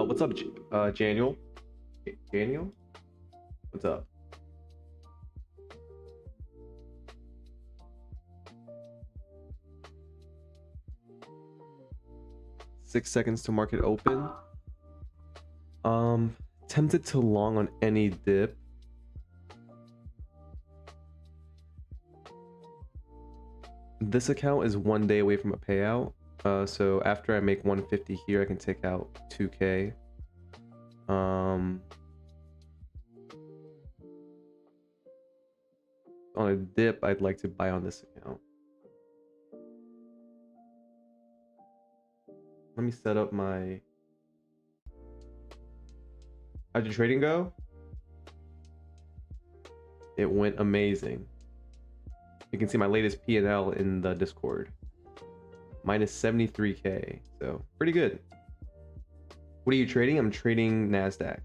What's up, Janiel? Janiel? What's up? Six seconds to market open. Tempted to long on any dip. This account is 1 day away from a payout. So after I make 150 here, I can take out 2K. On a dip, I'd like to buy on this account. Let me set up my... How'd your trading go? It went amazing. You can see my latest P&L in the Discord. Minus 73K, so pretty good. What are you trading? I'm trading NASDAQ.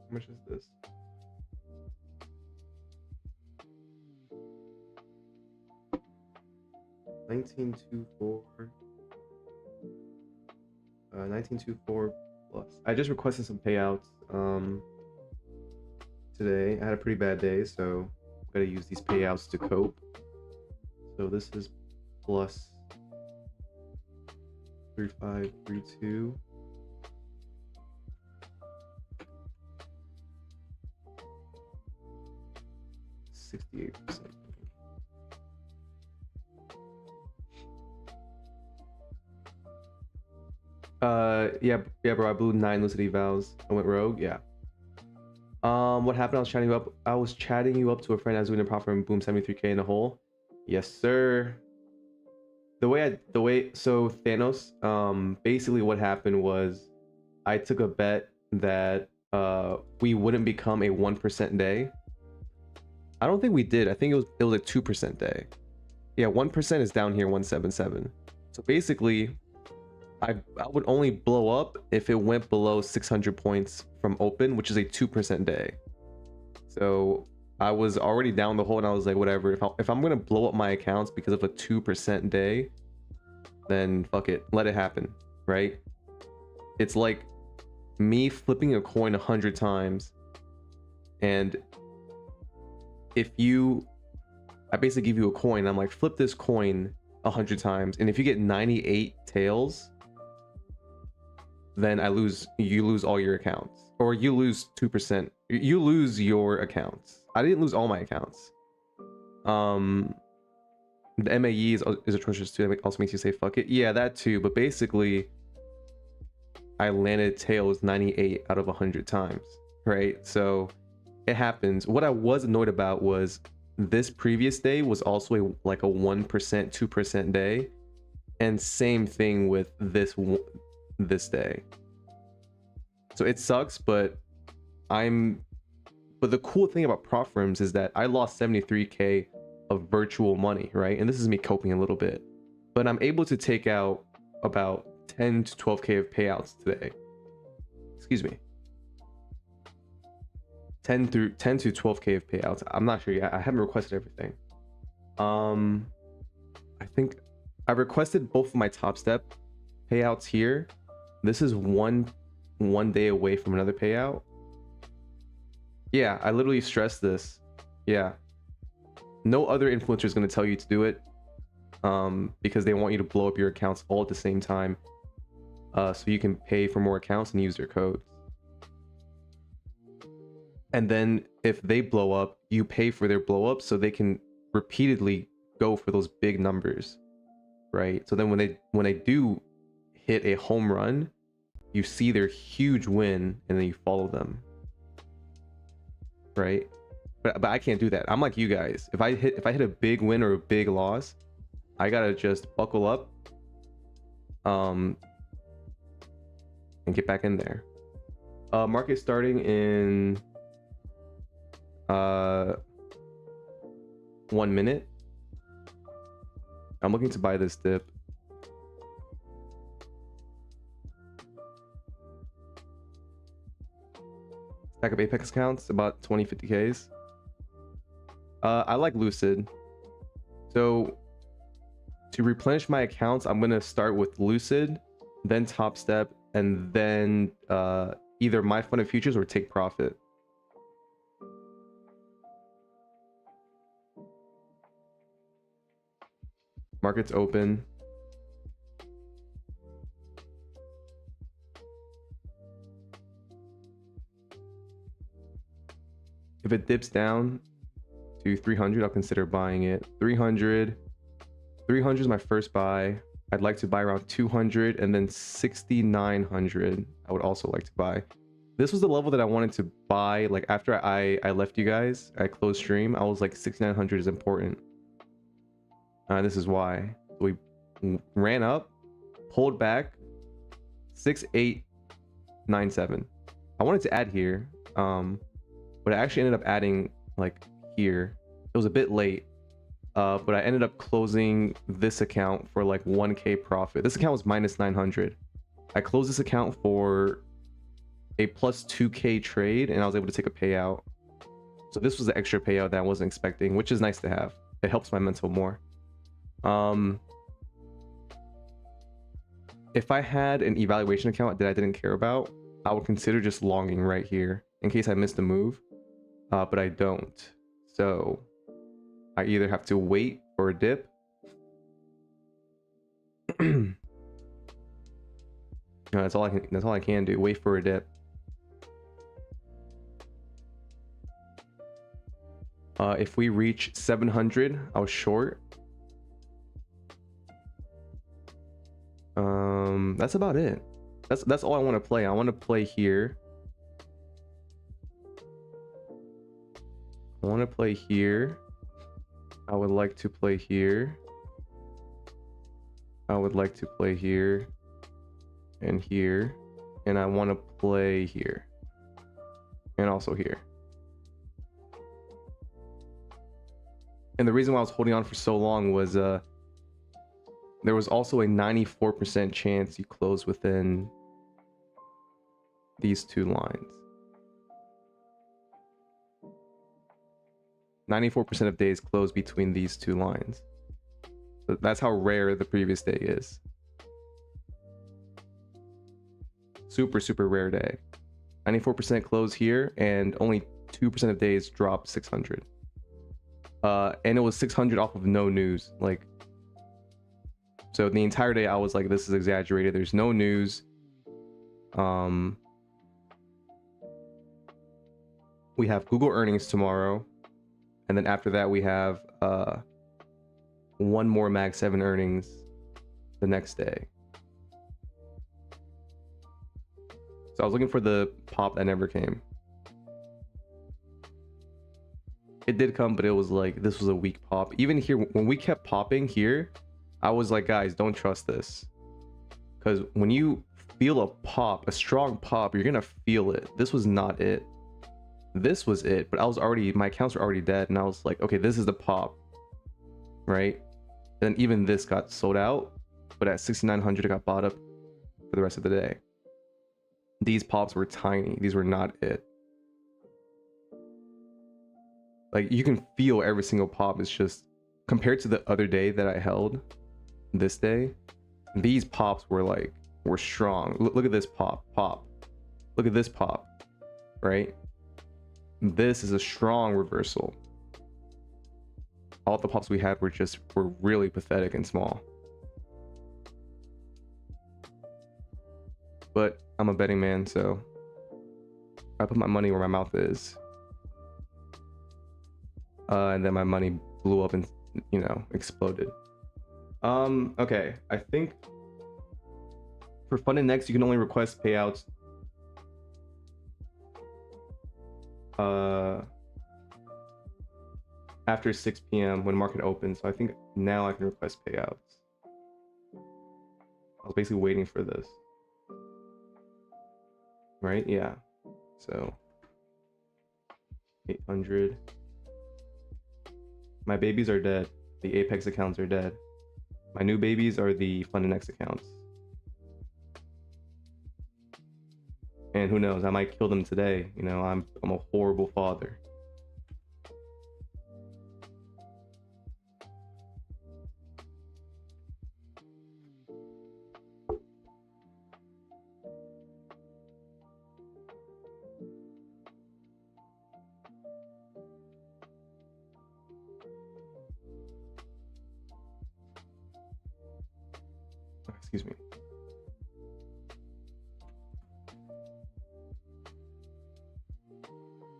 How much is this? $19.24. 19.24 plus. I just requested some payouts today. I had a pretty bad day, so I'm gonna use these payouts to cope. So this is plus 3532. %. Yeah, bro. I blew 9 Lucidity vows. I went rogue. Yeah. What happened? I was chatting you up to a friend. I was doing a profit and boom, 73K in a hole. Yes, sir. So Thanos. Basically, what happened was, I took a bet that we wouldn't become a 1% day. I don't think we did. I think it was a 2% day. Yeah, 1% is down here, 177. So basically, I would only blow up if it went below 600 points from open, which is a 2% day. So I was already down the hole, and I was like, whatever. If I'm gonna blow up my accounts because of a 2% day, then fuck it, let it happen, right? It's like me flipping a coin 100 times, and I basically give you a coin. I'm like, flip this coin 100 times, and if you get 98 tails, then you lose all your accounts, or you lose 2%. You lose your accounts. I didn't lose all my accounts. The MAE is atrocious too. That also makes you say fuck it. Yeah, that too. But basically, I landed tails 98 out of 100 times, right? So it happens. What I was annoyed about was this previous day was also like a 1%, 2% day, and same thing with this day. So it sucks, but the cool thing about prop firms is that I lost 73K of virtual money, right? And this is me coping a little bit, but I'm able to take out about 10 to 12K of payouts today. Excuse me. 10 to 12K of payouts. I'm not sure yet. I haven't requested everything. I think I requested both of my top step payouts here. This is one day away from another payout. Yeah, I literally stressed this. Yeah, no other influencer is going to tell you to do it, because they want you to blow up your accounts all at the same time, so you can pay for more accounts and use their codes. And then if they blow up, you pay for their blow up so they can repeatedly go for those big numbers, right? So then when they do hit a home run, you see their huge win and then you follow them, right? But I can't do that. I'm like you guys. If I hit a big win or a big loss, I gotta just buckle up, and get back in there. Market starting in 1 minute. I'm looking to buy this dip. Stack of Apex accounts, about 20-50Ks. I like Lucid. So to replenish my accounts, I'm gonna start with Lucid, then Top Step, and then either My Fund of Futures or take profit. Market's open. If it dips down to 300, I'll consider buying it. 300 is my first buy. I'd like to buy around 200, and then 6,900 I would also like to buy. This was the level that I wanted to buy. Like after I left you guys, I closed stream, I was like 6,900 is important. This is why. We ran up, pulled back, 6,897. I wanted to add here, but I actually ended up adding like here. It was a bit late, but I ended up closing this account for like 1K profit. This account was minus 900. I closed this account for a plus 2K trade, and I was able to take a payout. So this was the extra payout that I wasn't expecting, which is nice to have. It helps my mental more. If I had an evaluation account that I didn't care about, I would consider just longing right here in case I missed a move, but I don't. So I either have to wait for a dip. No, that's all I can do. Wait for a dip. If we reach 700, I was short. That's about it. That's all I want to play. I want to play here. I want to play here. I would like to play here. I would like to play here and here, and I want to play here and also here. And the reason why I was holding on for so long was there was also a 94% chance you close within these two lines. 94% of days close between these two lines. So that's how rare the previous day is. Super, super rare day. 94% close here, and only 2% of days drop 600. And it was 600 off of no news. Like, so the entire day I was like, this is exaggerated. There's no news. We have Google earnings tomorrow, and then after that we have one more Mag 7 earnings the next day. So I was looking for the pop that never came. It did come, but it was like, this was a weak pop. Even here, when we kept popping here, I was like, guys, don't trust this. Because when you feel a pop, a strong pop, you're gonna feel it. This was not it. This was it, but I was already, my accounts were already dead, and I was like, okay, this is the pop, right? And then even this got sold out, but at 6,900 it got bought up for the rest of the day. These pops were tiny. These were not it. Like, you can feel every single pop. It's just, compared to the other day that I held, this day, these pops were like, were strong. Look at this pop. Look at this pop, right? This is a strong reversal. All the pops we had were really pathetic and small. But I'm a betting man, so I put my money where my mouth is. and then my money blew up and, you know, exploded. Okay, I think for funded next, you can only request payouts after 6 p.m. when market opens. So I think now I can request payouts. I was basically waiting for this. Right? Yeah. So 800. My babies are dead. The Apex accounts are dead. My new babies are the funded next accounts. And who knows, I might kill them today. You know, I'm a horrible father. Excuse me.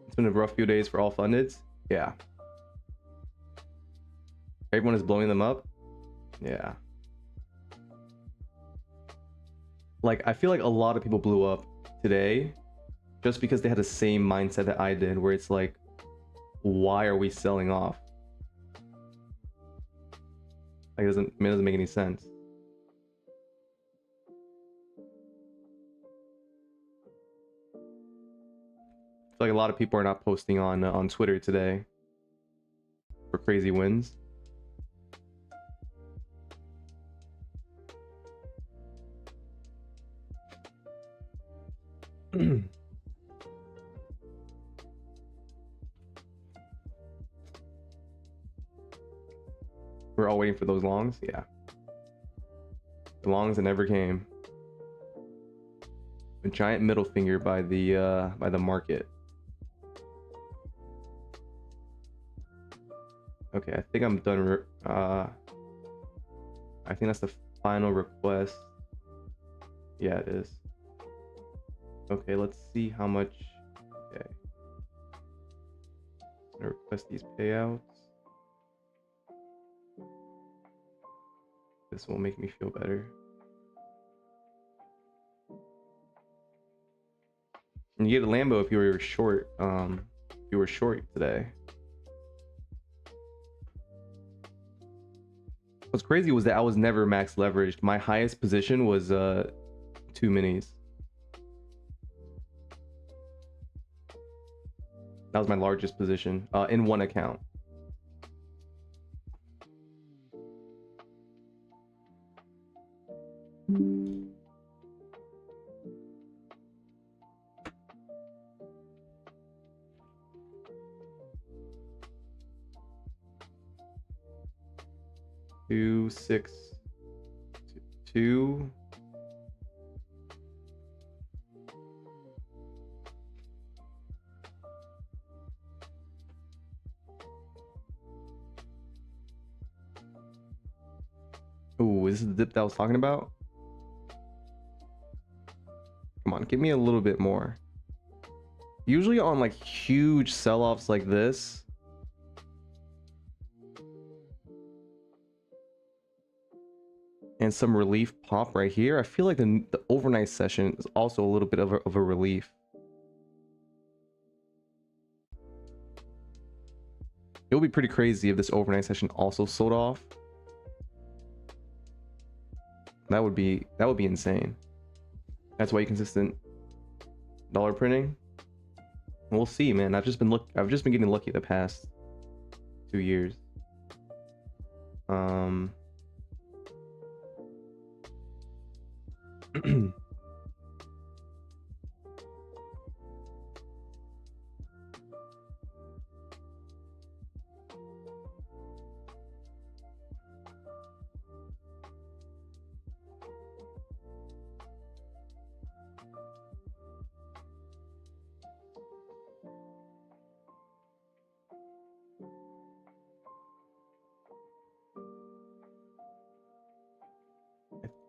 It's been a rough few days for all fundeds. Yeah. Everyone is blowing them up. Yeah. Like, I feel like a lot of people blew up today just because they had the same mindset that I did, where it's like, why are we selling off? Like, it doesn't make any sense. I feel like a lot of people are not posting on Twitter today for crazy wins. We're all waiting for those longs. Yeah, the longs that never came. A giant middle finger by the market. Okay, I think I'm done. I think that's the final request. Yeah, it is. Okay, let's see how much. Okay, I'm gonna request these payouts. This will make me feel better. And you get a Lambo if you were short. If you were short today. What's crazy was that I was never max leveraged. My highest position was 2 minis. That was my largest position in one account. Two, 6, 2. Ooh, this is the dip that I was talking about. Come on, give me a little bit more. Usually on like huge sell-offs like this, and some relief pop right here, I feel like the overnight session is also a little bit of a relief. It would be pretty crazy if this overnight session also sold off. That would be insane. That's why consistent dollar printing. We'll see, man. I've just been getting lucky the past 2 years. I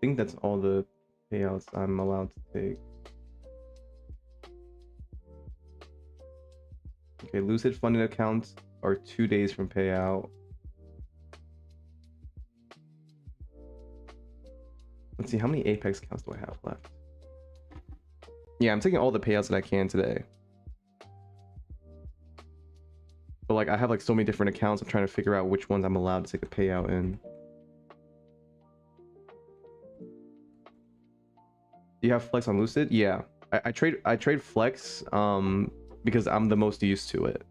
think that's all the payouts I'm allowed to take. Okay, Lucid funded accounts are 2 days from payout. Let's see, how many Apex accounts do I have left? Yeah, I'm taking all the payouts that I can today. But like, I have like so many different accounts. I'm trying to figure out which ones I'm allowed to take a payout in. Do you have Flex on Lucid? Yeah, I trade Flex because I'm the most used to it.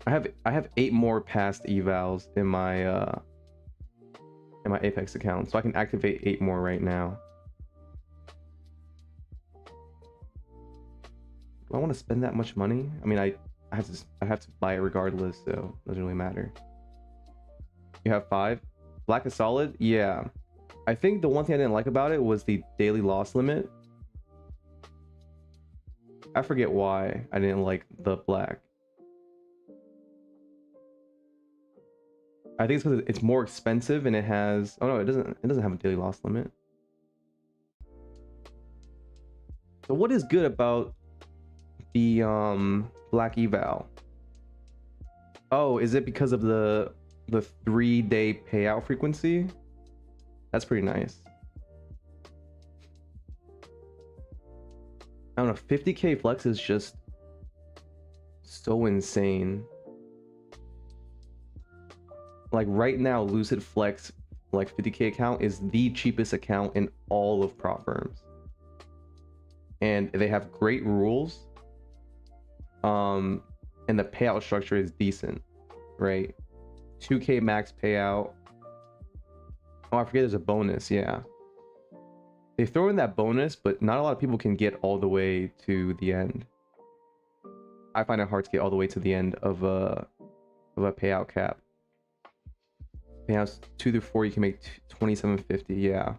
I have 8 more past evals in my Apex account, so I can activate 8 more right now. Do I want to spend that much money? I mean, I have to buy it regardless, so it doesn't really matter. You have 5. Black is solid. Yeah, I think the one thing I didn't like about it was the daily loss limit. I forget why I didn't like the black. I think it's because it's more expensive and it has, oh no, it doesn't have a daily loss limit. So what is good about the black eval? Oh, is it because of the 3-day payout frequency? That's pretty nice. I don't know, 50k flex is just so insane. Like right now, Lucid Flex like 50k account is the cheapest account in all of prop firms, and they have great rules. And the payout structure is decent, right? 2k max payout. Oh, I forget there's a bonus. Yeah, they throw in that bonus, but not a lot of people can get all the way to the end. I find it hard to get all the way to the end of a payout cap. Payouts 2 through 4, you can make 2750. Yeah.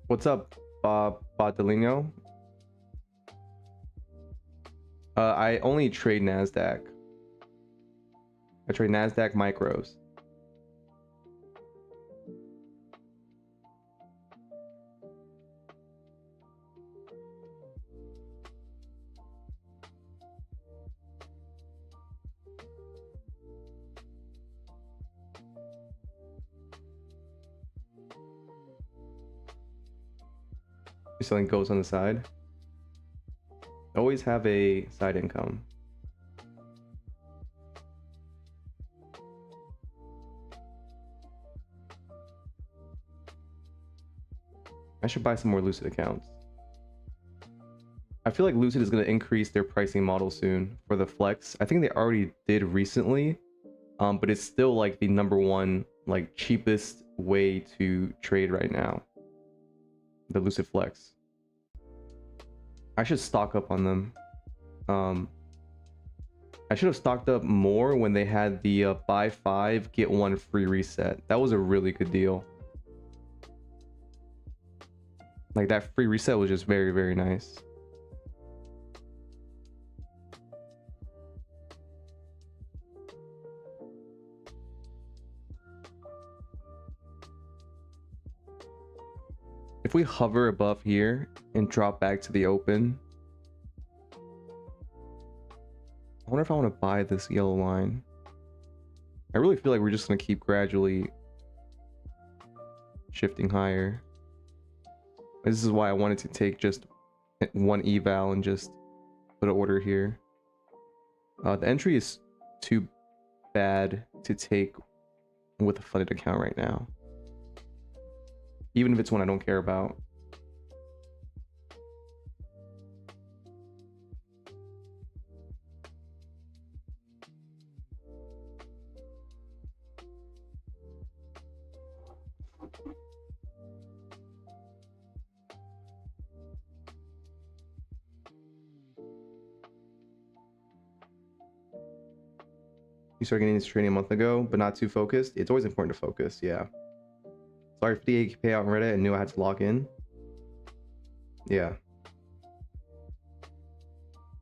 What's up, Bodelino? I only trade NASDAQ. I trade NASDAQ micros. You're selling ghosts on the side. Always have a side income. I should buy some more Lucid accounts. I feel like Lucid is going to increase their pricing model soon for the Flex. I think they already did recently, but it's still like the #1 like cheapest way to trade right now. The Lucid Flex. I should stock up on them. I should have stocked up more when they had the buy 5 get 1 free reset. That was a really good deal. Like that free reset was just very, very nice. If we hover above here and drop back to the open, I wonder if I want to buy this yellow line. I really feel like we're just going to keep gradually shifting higher. This is why I wanted to take just 1 eval and just put an order here. The entry is too bad to take with a funded account right now, even if it's one I don't care about. You started getting into trading a month ago, but not too focused. It's always important to focus, yeah. Sorry for the payout on Reddit. I knew I had to log in. Yeah.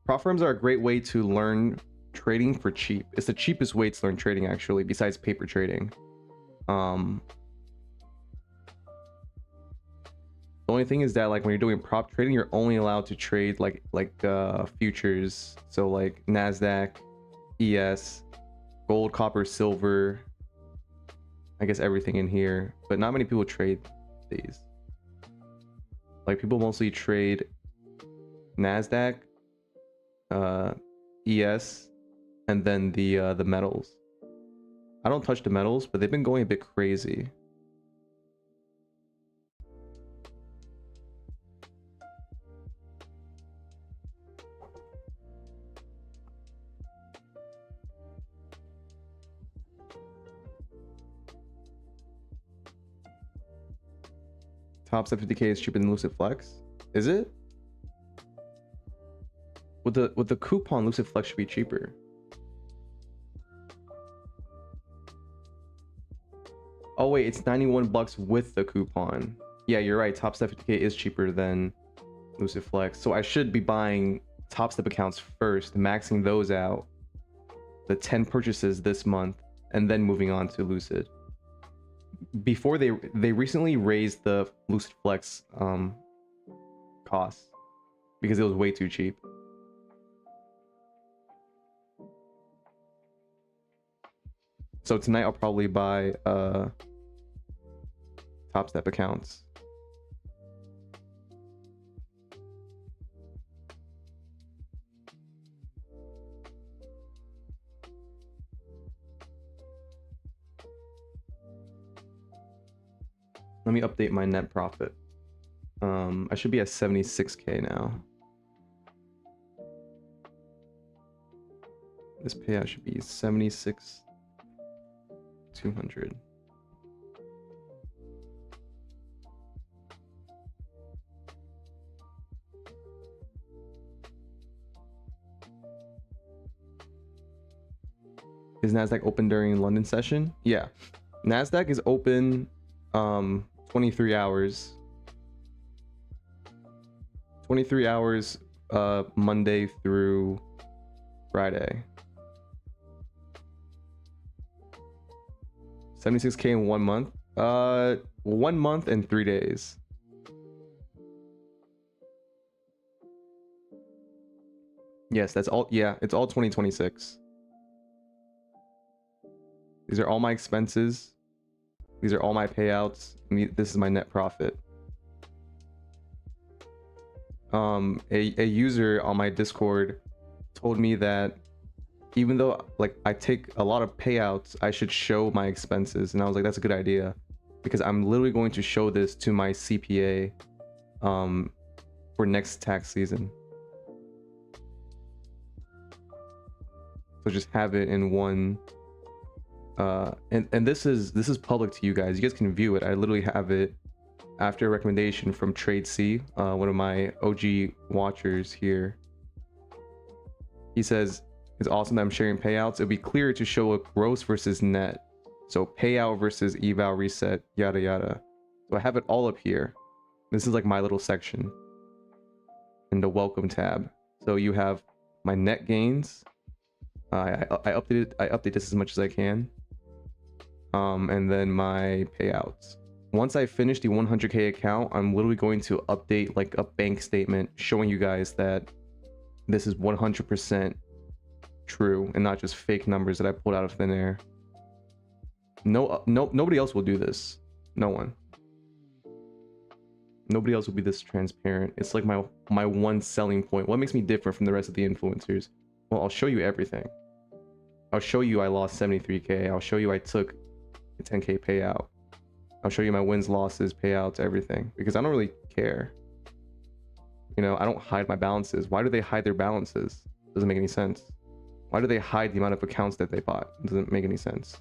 Prop firms are a great way to learn trading for cheap. It's the cheapest way to learn trading, actually, besides paper trading. The only thing is that, like, when you're doing prop trading, you're only allowed to trade like futures, so like Nasdaq, ES, gold, copper, silver, I guess everything in here, but not many people trade these. Like, people mostly trade Nasdaq, ES, and then the metals. I don't touch the metals, but they've been going a bit crazy. Top 50k is cheaper than Lucid Flex. Is it? With the coupon, Lucid Flex should be cheaper. Oh wait, it's 91 bucks with the coupon. Yeah, you're right. Top Step 50k is cheaper than Lucid Flex. So I should be buying Top Step accounts first, maxing those out, the 10 purchases this month, and then moving on to Lucid. Before they recently raised the Lucid Flex costs because it was way too cheap. So tonight I'll probably buy Top Step accounts. Let me update my net profit. I should be at 76k now. This payout should be 76,200. Is Nasdaq open during London session? Yeah, Nasdaq is open 23 hours. 23 hours Monday through Friday. 76k in 1 month. 1 month and 3 days. Yes, that's all. Yeah, it's all 2026. These are all my expenses. These are all my payouts. This is my net profit. A user on my Discord told me that even though like I take a lot of payouts, I should show my expenses, and I was like, that's a good idea, because I'm literally going to show this to my CPA for next tax season. So just have it in one. And this is public to you guys. You guys can view it. I literally have it after a recommendation from Trade C, one of my OG watchers here. He says it's awesome that I'm sharing payouts. It'll be clear to show a gross versus net, so payout versus eval reset, yada yada. So I have it all up here. This is like my little section in the welcome tab. So you have my net gains. I update this as much as I can. And then my payouts. Once I finish the 100k account, I'm literally going to update like a bank statement showing you guys that this is 100% true and not just fake numbers that I pulled out of thin air. Nobody else will do this. No one. Nobody else will be this transparent. It's like my one selling point. What makes me different from the rest of the influencers? Well, I'll show you everything. I'll show you I lost 73k. I'll show you I took a 10k payout. I'll show you my wins, losses, payouts, everything, because I don't really care. You know, I don't hide my balances. Why do they hide their balances? Doesn't make any sense. Why do they hide the amount of accounts that they bought? It doesn't make any sense.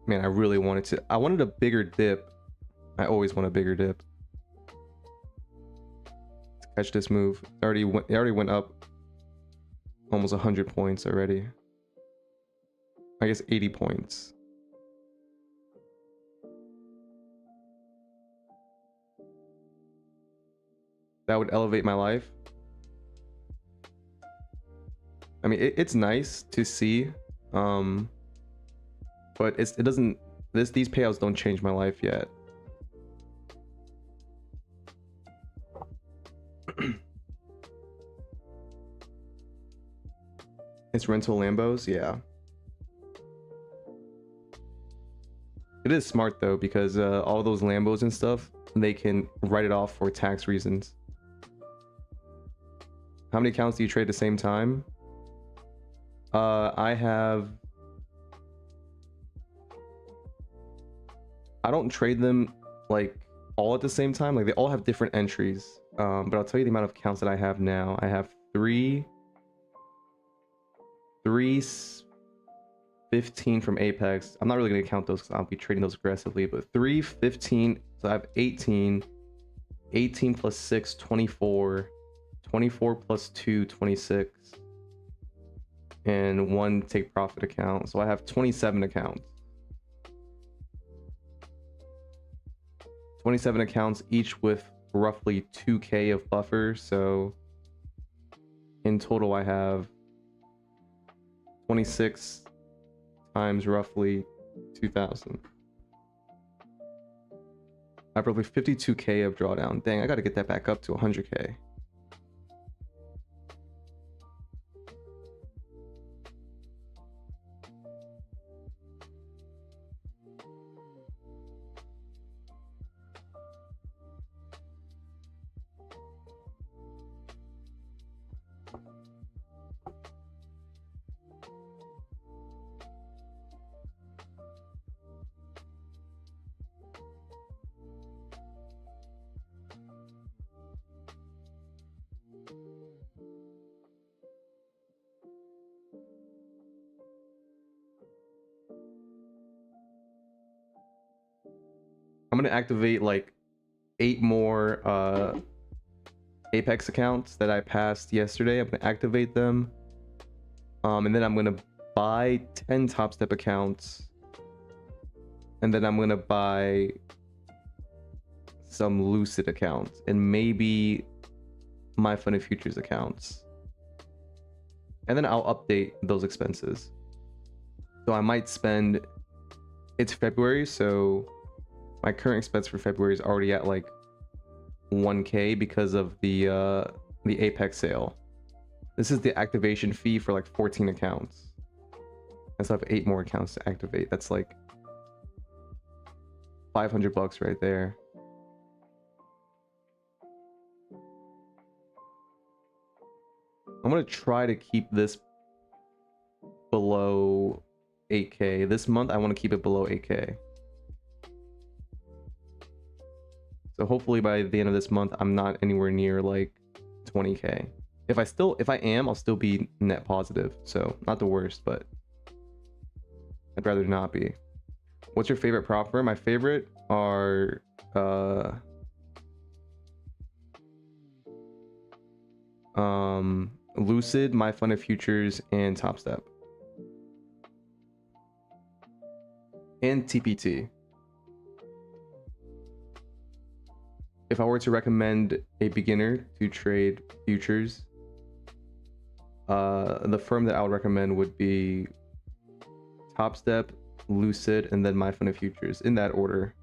Man, I really wanted a bigger dip. I always want a bigger dip. Let's catch this move. It already went up almost 100 points already. I guess 80 points. that would elevate my life. I mean, it's nice to see, but it doesn't. These payouts don't change my life yet. It's rental Lambos, yeah. It is smart though, because all those Lambos and stuff, they can write it off for tax reasons. How many accounts do you trade at the same time? I don't trade them like all at the same time. Like they all have different entries. But I'll tell you the amount of accounts that I have now. I have three 15 from Apex. I'm not really gonna count those because I'll be trading those aggressively, but 3 15. So I have 18 plus 6 24, 24 plus 2 26, and one take profit account. So I have 27 accounts. 27 accounts, each with roughly 2k of buffer. So in total I have 26 times roughly 2,000. I have roughly 52k of drawdown. Dang, I gotta get that back up to 100k. I'm gonna activate like 8 more Apex accounts that I passed yesterday. I'm gonna activate them, and then I'm gonna buy 10 Top Step accounts, and then I'm gonna buy some Lucid accounts and maybe my Funny Futures accounts, and then I'll update those expenses. So I might spend, it's February, so my current expense for February is already at like 1k because of the Apex sale. This is the activation fee for like 14 accounts. I still have 8 more accounts to activate. That's like $500 right there. I'm gonna try to keep this below 8k. This month I want to keep it below 8k. So hopefully by the end of this month, I'm not anywhere near like 20k. If I am, I'll still be net positive. So not the worst, but I'd rather not be. What's your favorite prop firm? My favorite are Lucid, My Fun of Futures, and Top Step. And TPT. If I were to recommend a beginner to trade futures, the firm that I would recommend would be Top Step, Lucid, and then My Fun of Futures, in that order.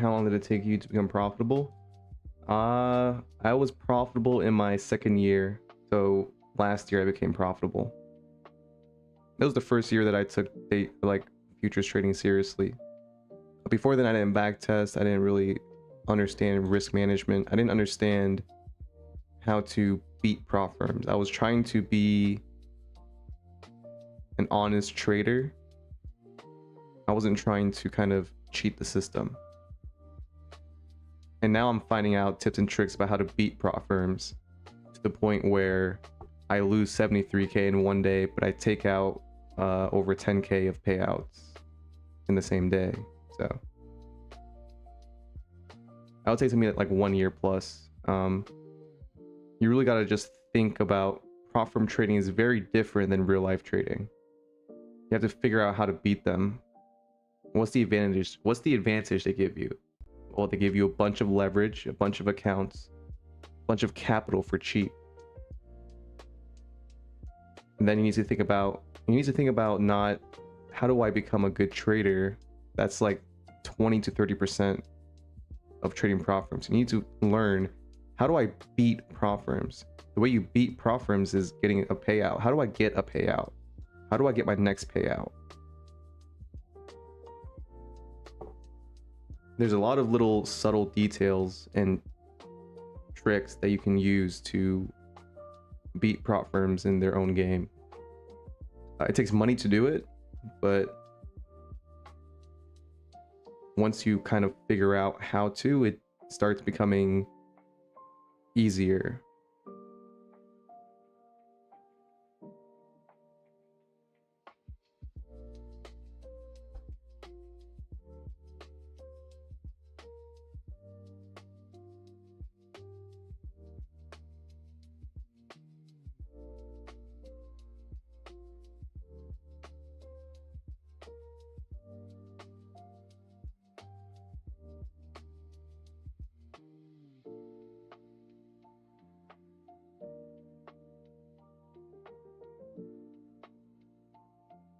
How long did it take you to become profitable? I was profitable in my second year. So last year I became profitable. That was the first year that I took like futures trading seriously. Before then I didn't back test. I didn't really understand risk management. I didn't understand how to beat prop firms. I was trying to be an honest trader. I wasn't trying to kind of cheat the system. And now I'm finding out tips and tricks about how to beat prop firms to the point where I lose 73K in one day, but I take out over 10K of payouts in the same day. So I would say to me that like 1 year plus. You really got to just think about prop firm trading is very different than real life trading. You have to figure out how to beat them. What's the advantage? What's the advantage they give you? Well, they give you a bunch of leverage, a bunch of accounts, a bunch of capital for cheap. And then you need to think about not how do I become a good trader? That's like 20 to 30% of trading prop firms. You need to learn, how do I beat prop firms? The way you beat prop firms is getting a payout. How do I get a payout? How do I get my next payout? There's a lot of little subtle details and tricks that you can use to beat prop firms in their own game. It takes money to do it, but once you kind of figure out how to, it starts becoming easier.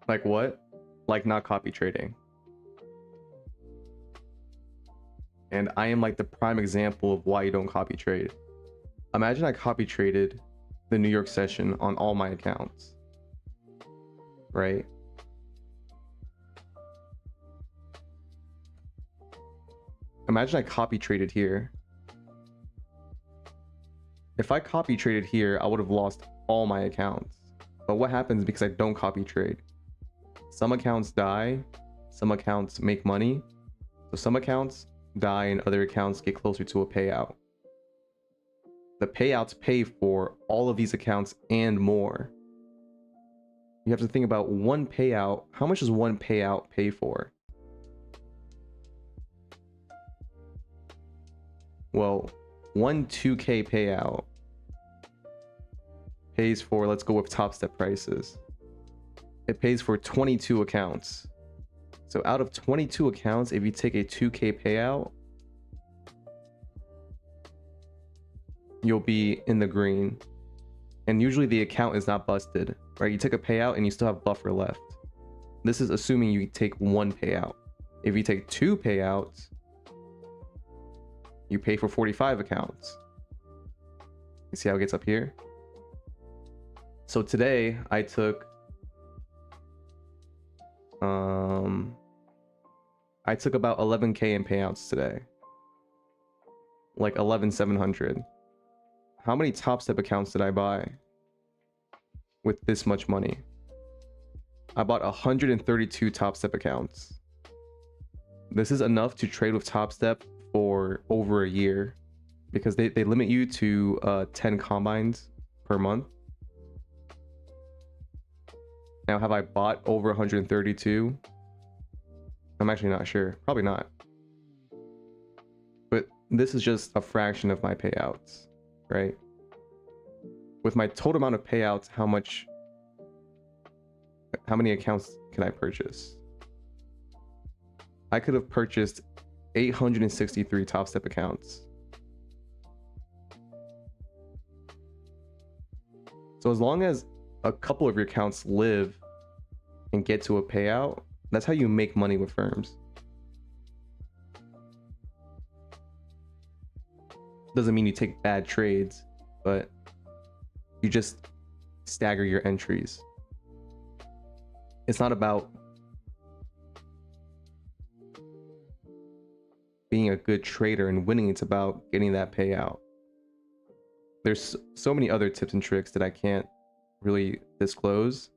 Like what? Like not copy trading. And I am like the prime example of why you don't copy trade. Imagine I copy traded the New York session on all my accounts, right? Imagine I copy traded here. If I copy traded here, I would have lost all my accounts. But what happens because I don't copy trade? Some accounts die, some accounts make money. So some accounts die and other accounts get closer to a payout. The payouts pay for all of these accounts and more. You have to think about one payout. How much does one payout pay for? Well, one 2K payout pays for, let's go with top step prices. It pays for 22 accounts. So out of 22 accounts, if you take a 2K payout, you'll be in the green. And usually the account is not busted, right? You take a payout and you still have buffer left. This is assuming you take one payout. If you take two payouts, you pay for 45 accounts. You see how it gets up here? So today I took about 11K in payouts today. Like 11,700. How many top step accounts did I buy with this much money? I bought 132 top step accounts. This is enough to trade with top step for over a year because they limit you to 10 combines per month. Now, have I bought over 132? I'm actually not sure. Probably not. But this is just a fraction of my payouts, right? With my total amount of payouts, how many accounts can I purchase? I could have purchased 863 top step accounts. So as long as a couple of your accounts live and get to a payout, that's how you make money with firms. Doesn't mean you take bad trades, but you just stagger your entries. It's not about being a good trader and winning, it's about getting that payout. There's so many other tips and tricks that I can't really disclose.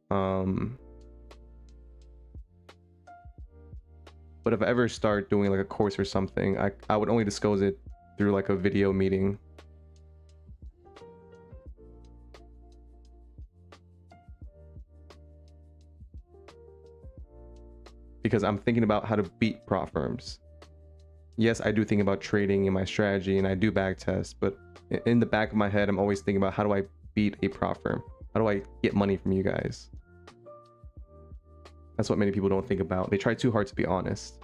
But if I ever start doing like a course or something, I would only disclose it through like a video meeting. Because I'm thinking about how to beat prop firms. Yes, I do think about trading in my strategy and I do back test, but in the back of my head, I'm always thinking about how do I beat a prop firm? How do I get money from you guys? That's what many people don't think about. They try too hard to be honest.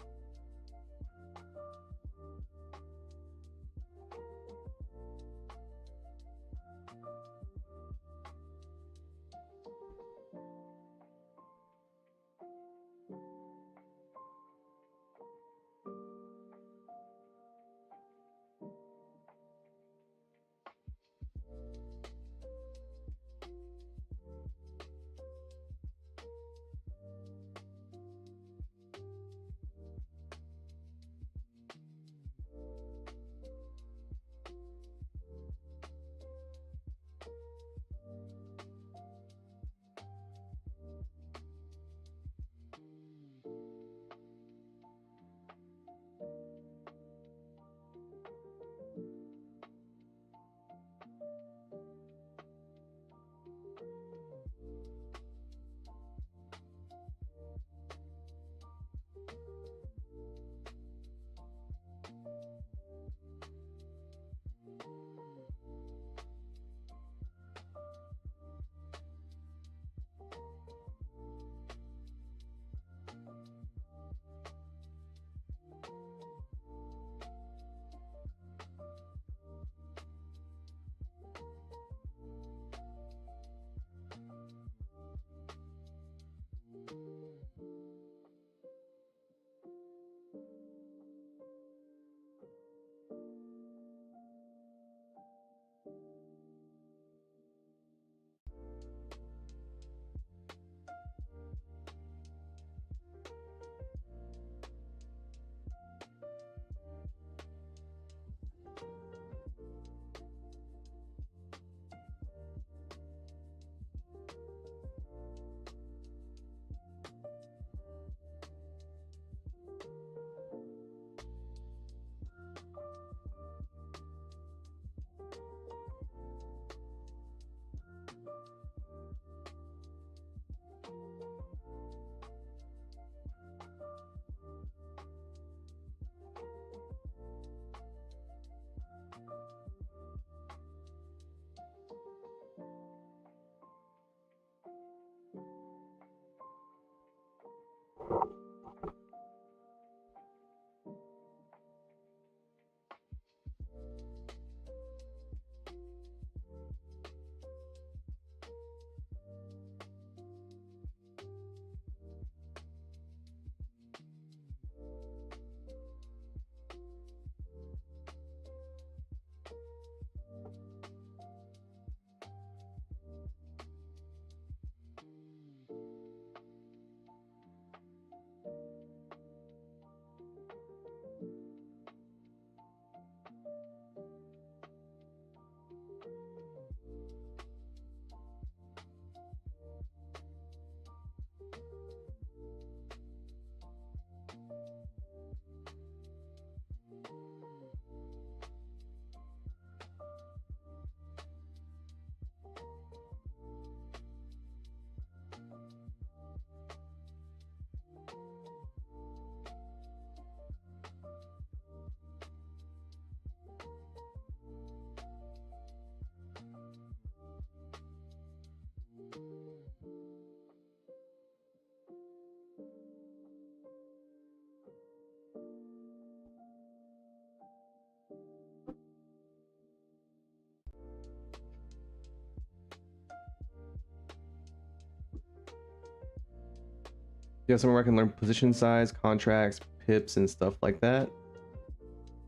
Yeah, somewhere I can learn position size, contracts, pips, and stuff like that.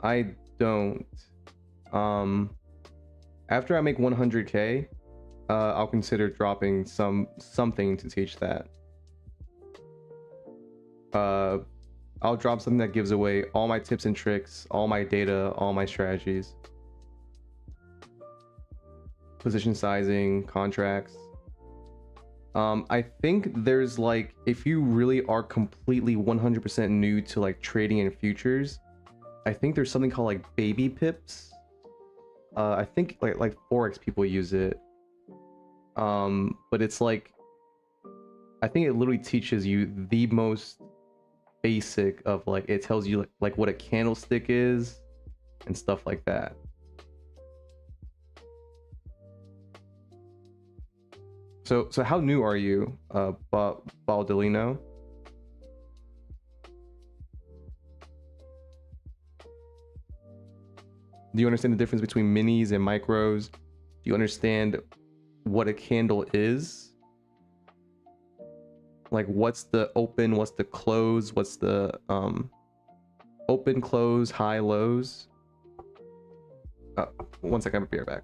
I don't. Um, after I make 100K, I'll consider dropping something to teach that. Uh, I'll drop something that gives away all my tips and tricks, all my data, all my strategies, position sizing, contracts. I think there's like, if you really are completely 100% new to like trading in futures, I think there's something called like baby pips. I think like Forex people use it. But it's like, I think it literally teaches you the most basic of like, it tells you like what a candlestick is and stuff like that. So how new are you, Baldolino? Do you understand the difference between minis and micros? Do you understand what a candle is? Like what's the open, what's the close, what's the open, close, high, lows? One second, I'll be right back.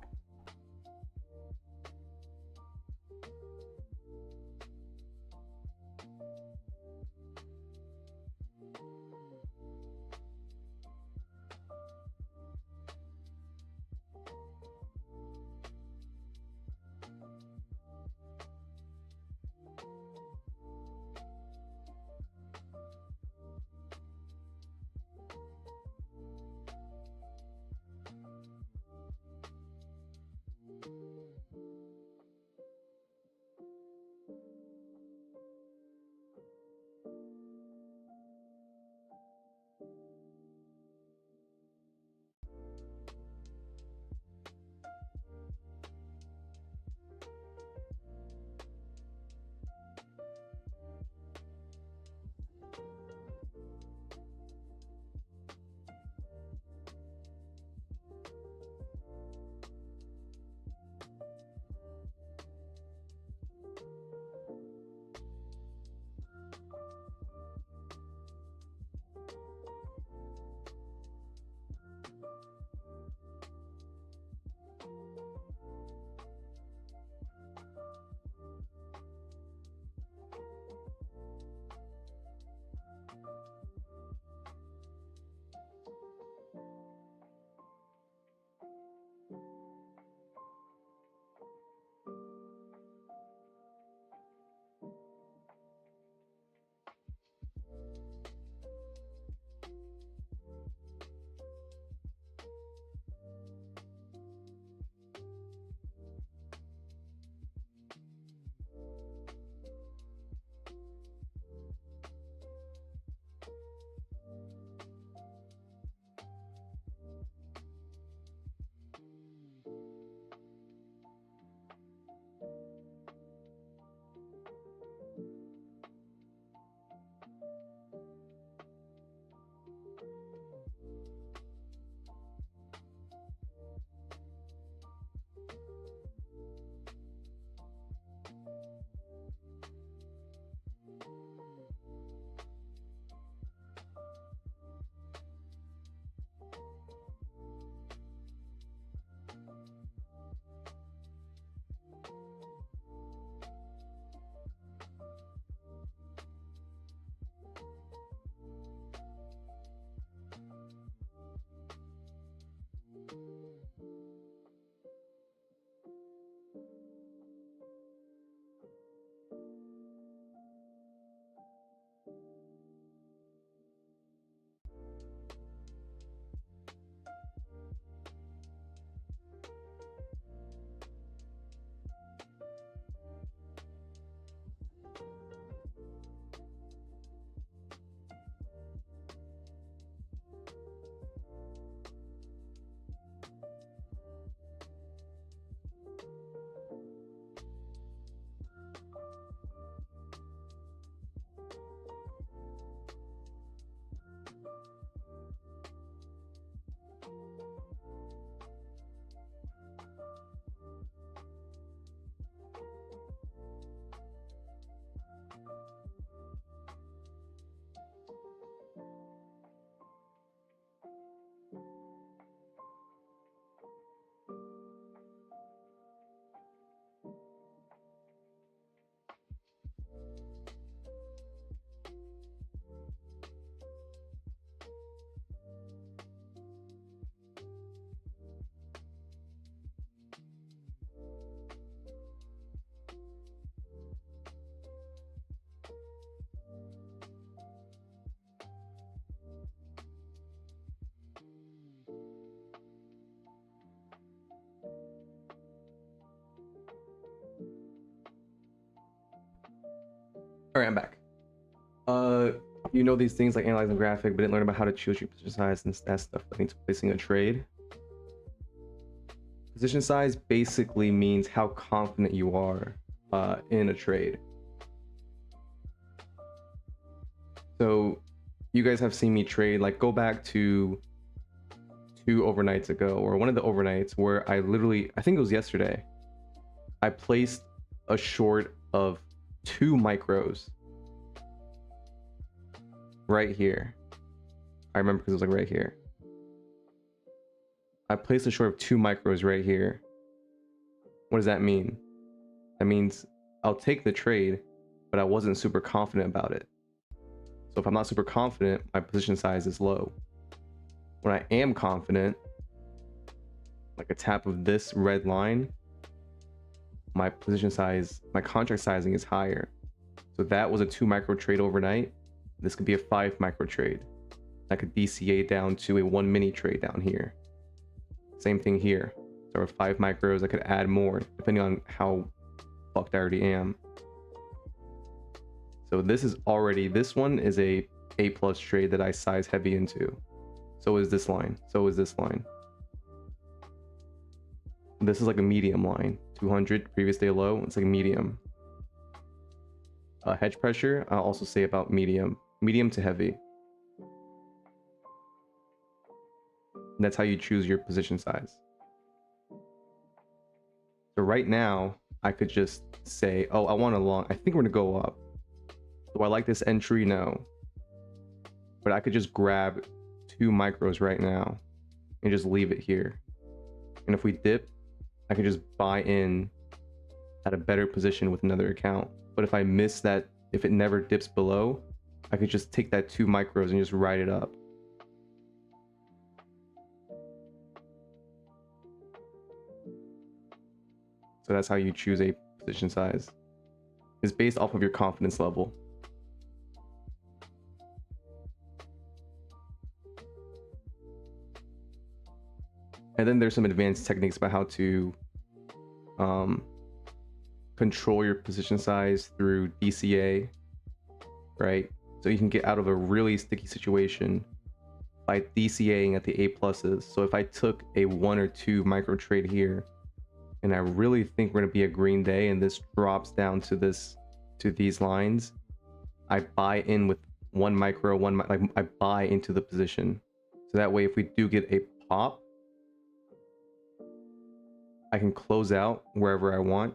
All right, I'm back. You know these things like analyzing graphic, but didn't learn about how to choose your position size and that stuff leading to placing a trade. Position size basically means how confident you are in a trade. So you guys have seen me trade, like go back to 2 overnights ago, or one of the overnights where I think it was yesterday, I placed a short of 2 micros right here. I remember because it was like right here. I placed a short of 2 micros right here. What does that mean? That means I'll take the trade, but I wasn't super confident about it. So if I'm not super confident, my position size is low. When I am confident, like a tap of this red line, my position size, my contract sizing is higher. So that was a 2 micro trade overnight. This could be a 5 micro trade. I could DCA down to a 1 mini trade down here. Same thing here. So 5 micros, I could add more depending on how fucked I already am. So this one is a A+ trade that I size heavy into. So is this line. So is this line. This is like a medium line. 200 previous day low. It's like medium. Hedge pressure, I'll also say about medium to heavy. And that's how you choose your position size. So right now, I could just say, oh, I want a long, I think we're gonna go up. Do I like this entry? No. But I could just grab 2 micros right now and just leave it here. And if we dip, I could just buy in at a better position with another account. But if I miss that, if it never dips below, I could just take that 2 micros and just ride it up. So that's how you choose a position size. It's based off of your confidence level. And then there's some advanced techniques about how to control your position size through DCA, right? So you can get out of a really sticky situation by DCAing at the A+s. So if I took a 1 or 2 micro trade here, and I really think we're gonna be a green day and this drops down to these lines, I buy in with 1 micro, like I buy into the position. So that way, if we do get a pop, I can close out wherever I want.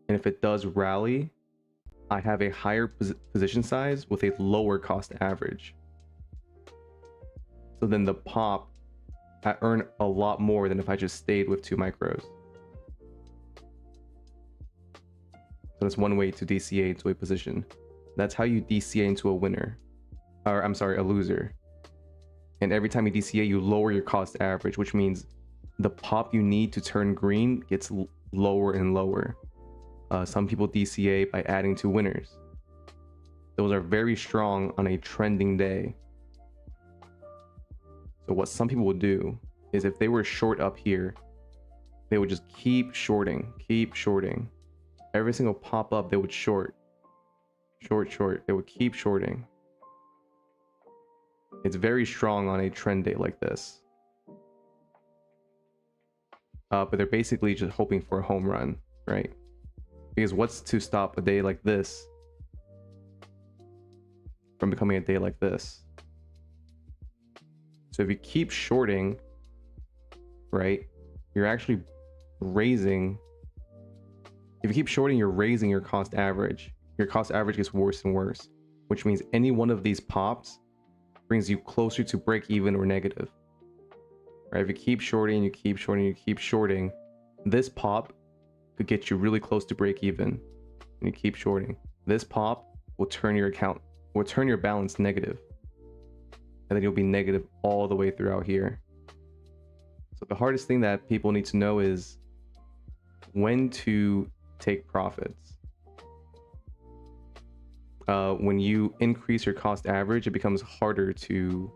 And if it does rally, I have a higher position size with a lower cost average. So then the pop, I earn a lot more than if I just stayed with 2 micros. So that's one way to DCA into a position. That's how you DCA into a winner. Or I'm sorry, a loser. And every time you DCA, you lower your cost average, which means the pop you need to turn green gets lower and lower. Some people DCA by adding to winners. Those are very strong on a trending day. So what some people would do is if they were short up here, they would just keep shorting. Every single pop up, they would short. They would keep shorting. It's very strong on a trend day like this. But they're basically just hoping for a home run, right? Because what's to stop a day like this from becoming a day like this? So if you keep shorting, right, you're actually raising. If you keep shorting, you're raising your cost average. Your cost average gets worse and worse, which means any one of these pops brings you closer to break even or negative. Right? If you keep shorting, you keep shorting, this pop could get you really close to break even. And you keep shorting. This pop will turn your balance negative. And then you'll be negative all the way throughout here. So the hardest thing that people need to know is when to take profits. When you increase your cost average, it becomes harder to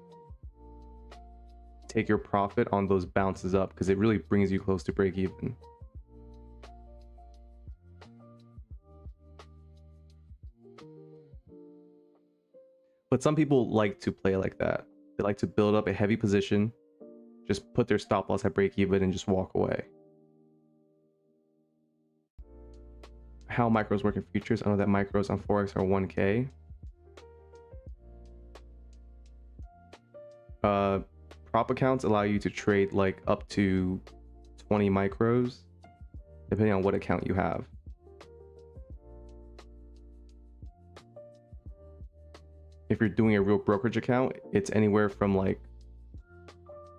take your profit on those bounces up because it really brings you close to break even. But some people like to play like that. They like to build up a heavy position, just put their stop loss at break even and just walk away. How micros work in futures? I know that micros on Forex are 1K. Prop accounts allow you to trade like up to 20 micros, depending on what account you have. If you're doing a real brokerage account, it's anywhere from like,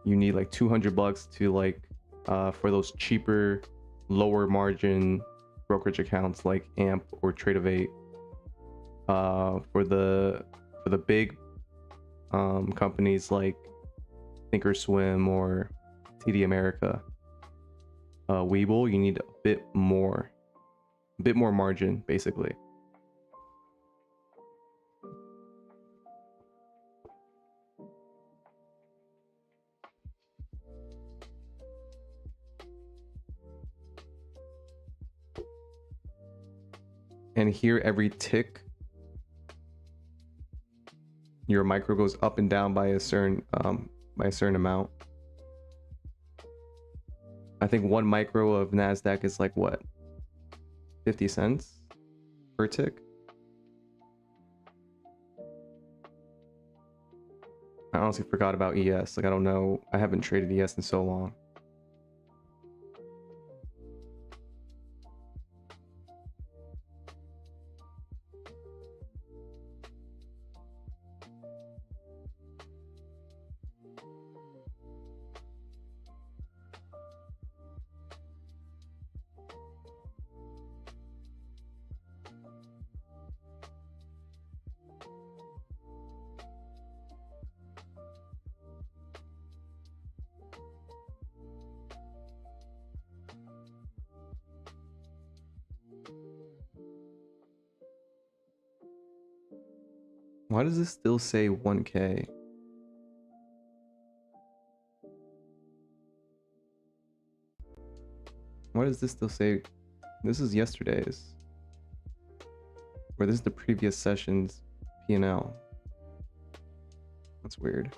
you need like 200 bucks to like, for those cheaper, lower margin brokerage accounts like AMP or Trade-of-8. For the big companies like Thinkorswim or TD America, Webull, you need a bit more margin, basically. And here, every tick, your micro goes up and down by a certain amount. I think one micro of NASDAQ is like what, 50 cents per tick? I honestly forgot about ES. Like, I don't know. I haven't traded ES in so long. Why does this still say 1K? Why does this still say? This is yesterday's. Or this is the previous session's P&L. That's weird.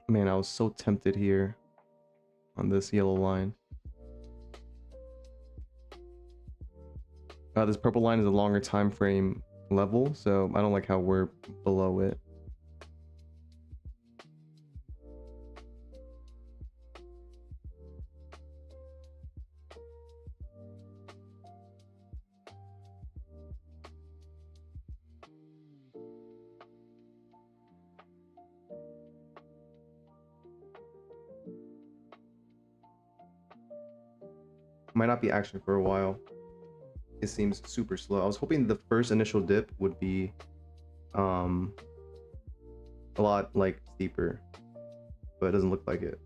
Man, I was so tempted here on this yellow line. This purple line is a longer time frame level, so I don't like how we're below it. Might not be action for a while. It seems super slow. I was hoping the first initial dip would be a lot like steeper, but it doesn't look like it.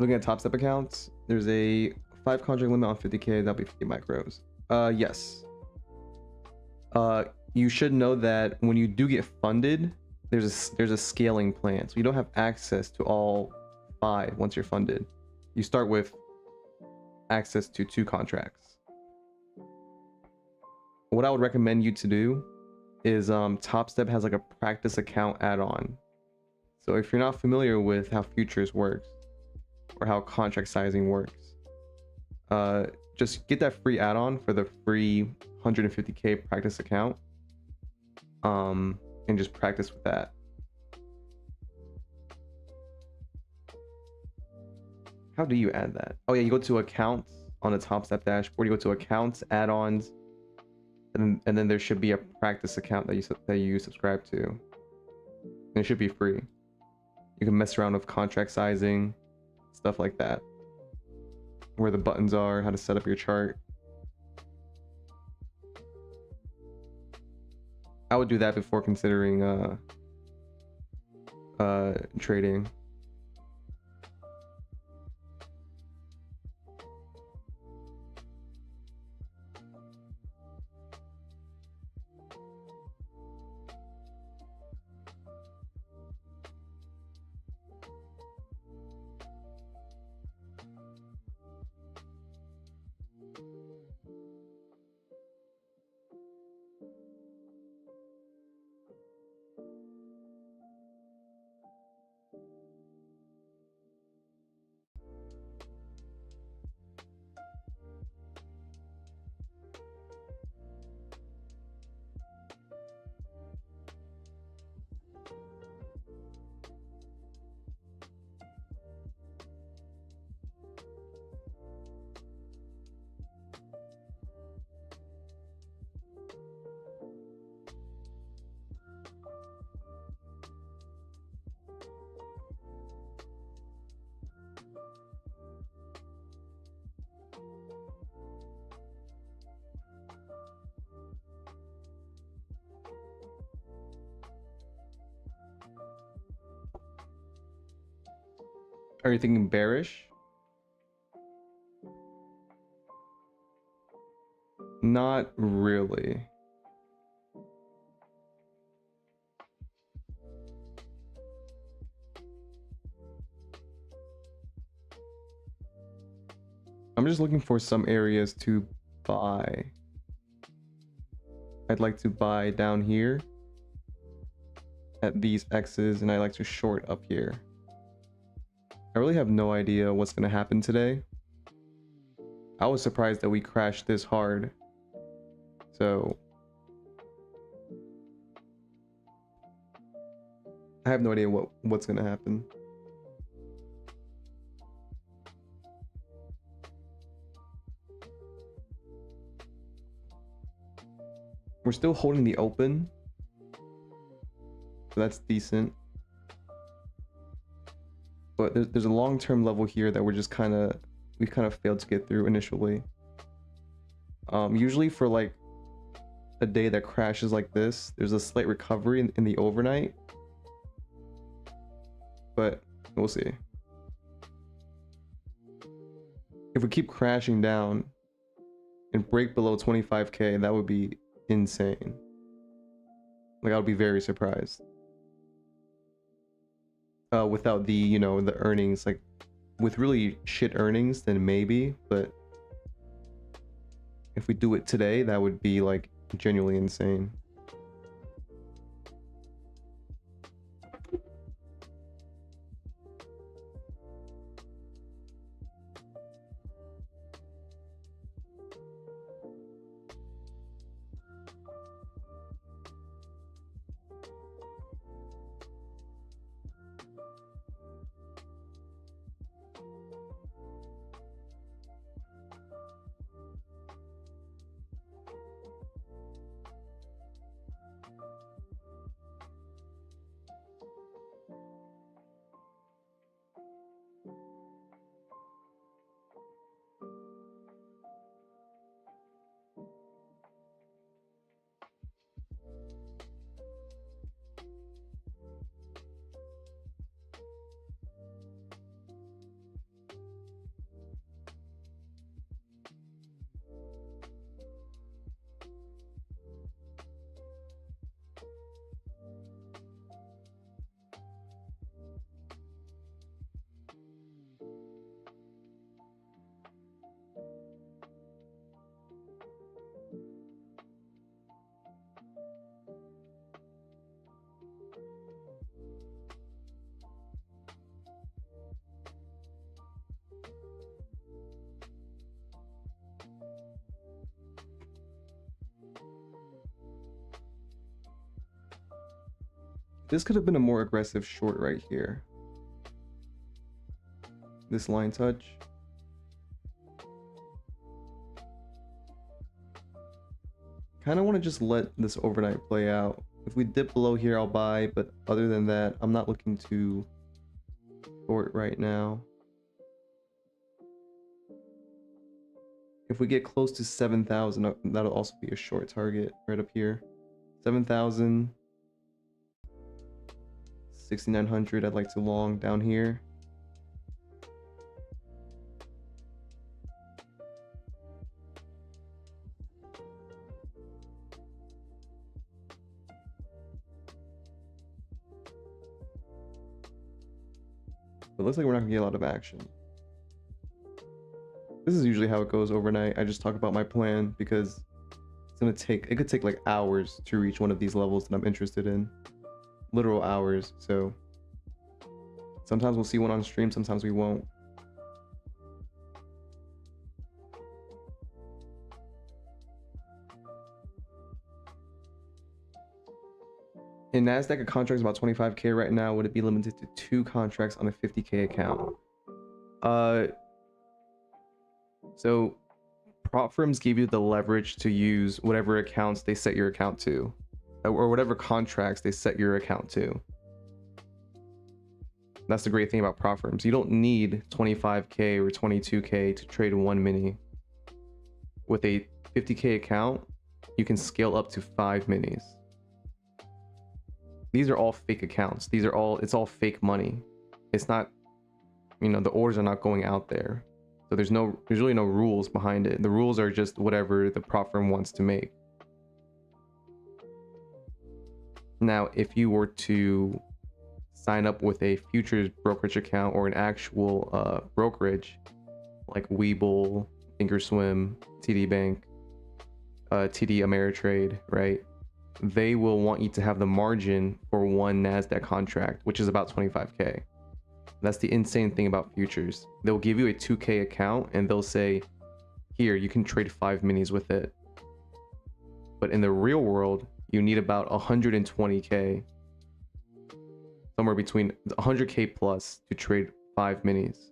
looking at top step accounts, there's a 5 contract limit on 50K. That'll be 50 micros. Yes. You should know that when you do get funded, there's a scaling plan. So you don't have access to all 5 once you're funded. You start with access to 2 contracts. What I would recommend you to do is Top Step has like a practice account add-on. So if you're not familiar with how futures works or how contract sizing works, just get that free add-on for the free 150K practice account, and just practice with that. How do you add that? Oh yeah, you go to accounts on the Top Step dashboard. You go to accounts, add-ons, and then there should be a practice account that you subscribe to. And it should be free. You can mess around with contract sizing, stuff like that, where the buttons are, how to set up your chart. I would do that before considering trading. Are you thinking bearish? Not really. I'm just looking for some areas to buy. I'd like to buy down here at these X's, and I like to short up here. I really have no idea what's going to happen today. I was surprised that we crashed this hard. So I have no idea what's going to happen. We're still holding the open, so that's decent. But there's a long-term level here that we've kind of failed to get through initially. Usually for like a day that crashes like this, there's a slight recovery in the overnight, but we'll see. If we keep crashing down and break below 25K, that would be insane. Like, I would be very surprised. Without the, you know, the earnings, like with really shit earnings, then maybe, but if we do it today, that would be like genuinely insane. This could have been a more aggressive short right here. This line touch. Kind of want to just let this overnight play out. If we dip below here, I'll buy, but other than that, I'm not looking to short right now. If we get close to 7,000, that'll also be a short target right up here. 7,000, 6,900, I'd like to long down here. It looks like we're not gonna get a lot of action. This is usually how it goes overnight. I just talk about my plan because it could take like hours to reach one of these levels that I'm interested in. Literal hours. So sometimes we'll see one on stream, sometimes we won't. In NASDAQ, a contract is about 25K right now. Would it be limited to 2 contracts on a 50K account? So prop firms give you the leverage to use whatever accounts they set your account to, or whatever contracts they set your account to. That's the great thing about prop firms. You don't need 25K or 22K to trade 1 mini. With a 50K account, you can scale up to 5 minis. These are all fake accounts. It's all fake money. It's not, the orders are not going out there. So there's really no rules behind it. The rules are just whatever the prop firm wants to make. Now, if you were to sign up with a futures brokerage account or an actual brokerage like Webull, Thinkorswim, TD Bank, TD Ameritrade, right? They will want you to have the margin for one NASDAQ contract, which is about 25K. That's the insane thing about futures. They'll give you a 2K account and they'll say, here, you can trade 5 minis with it. But in the real world, you need about 120K, somewhere between 100K plus to trade 5 minis.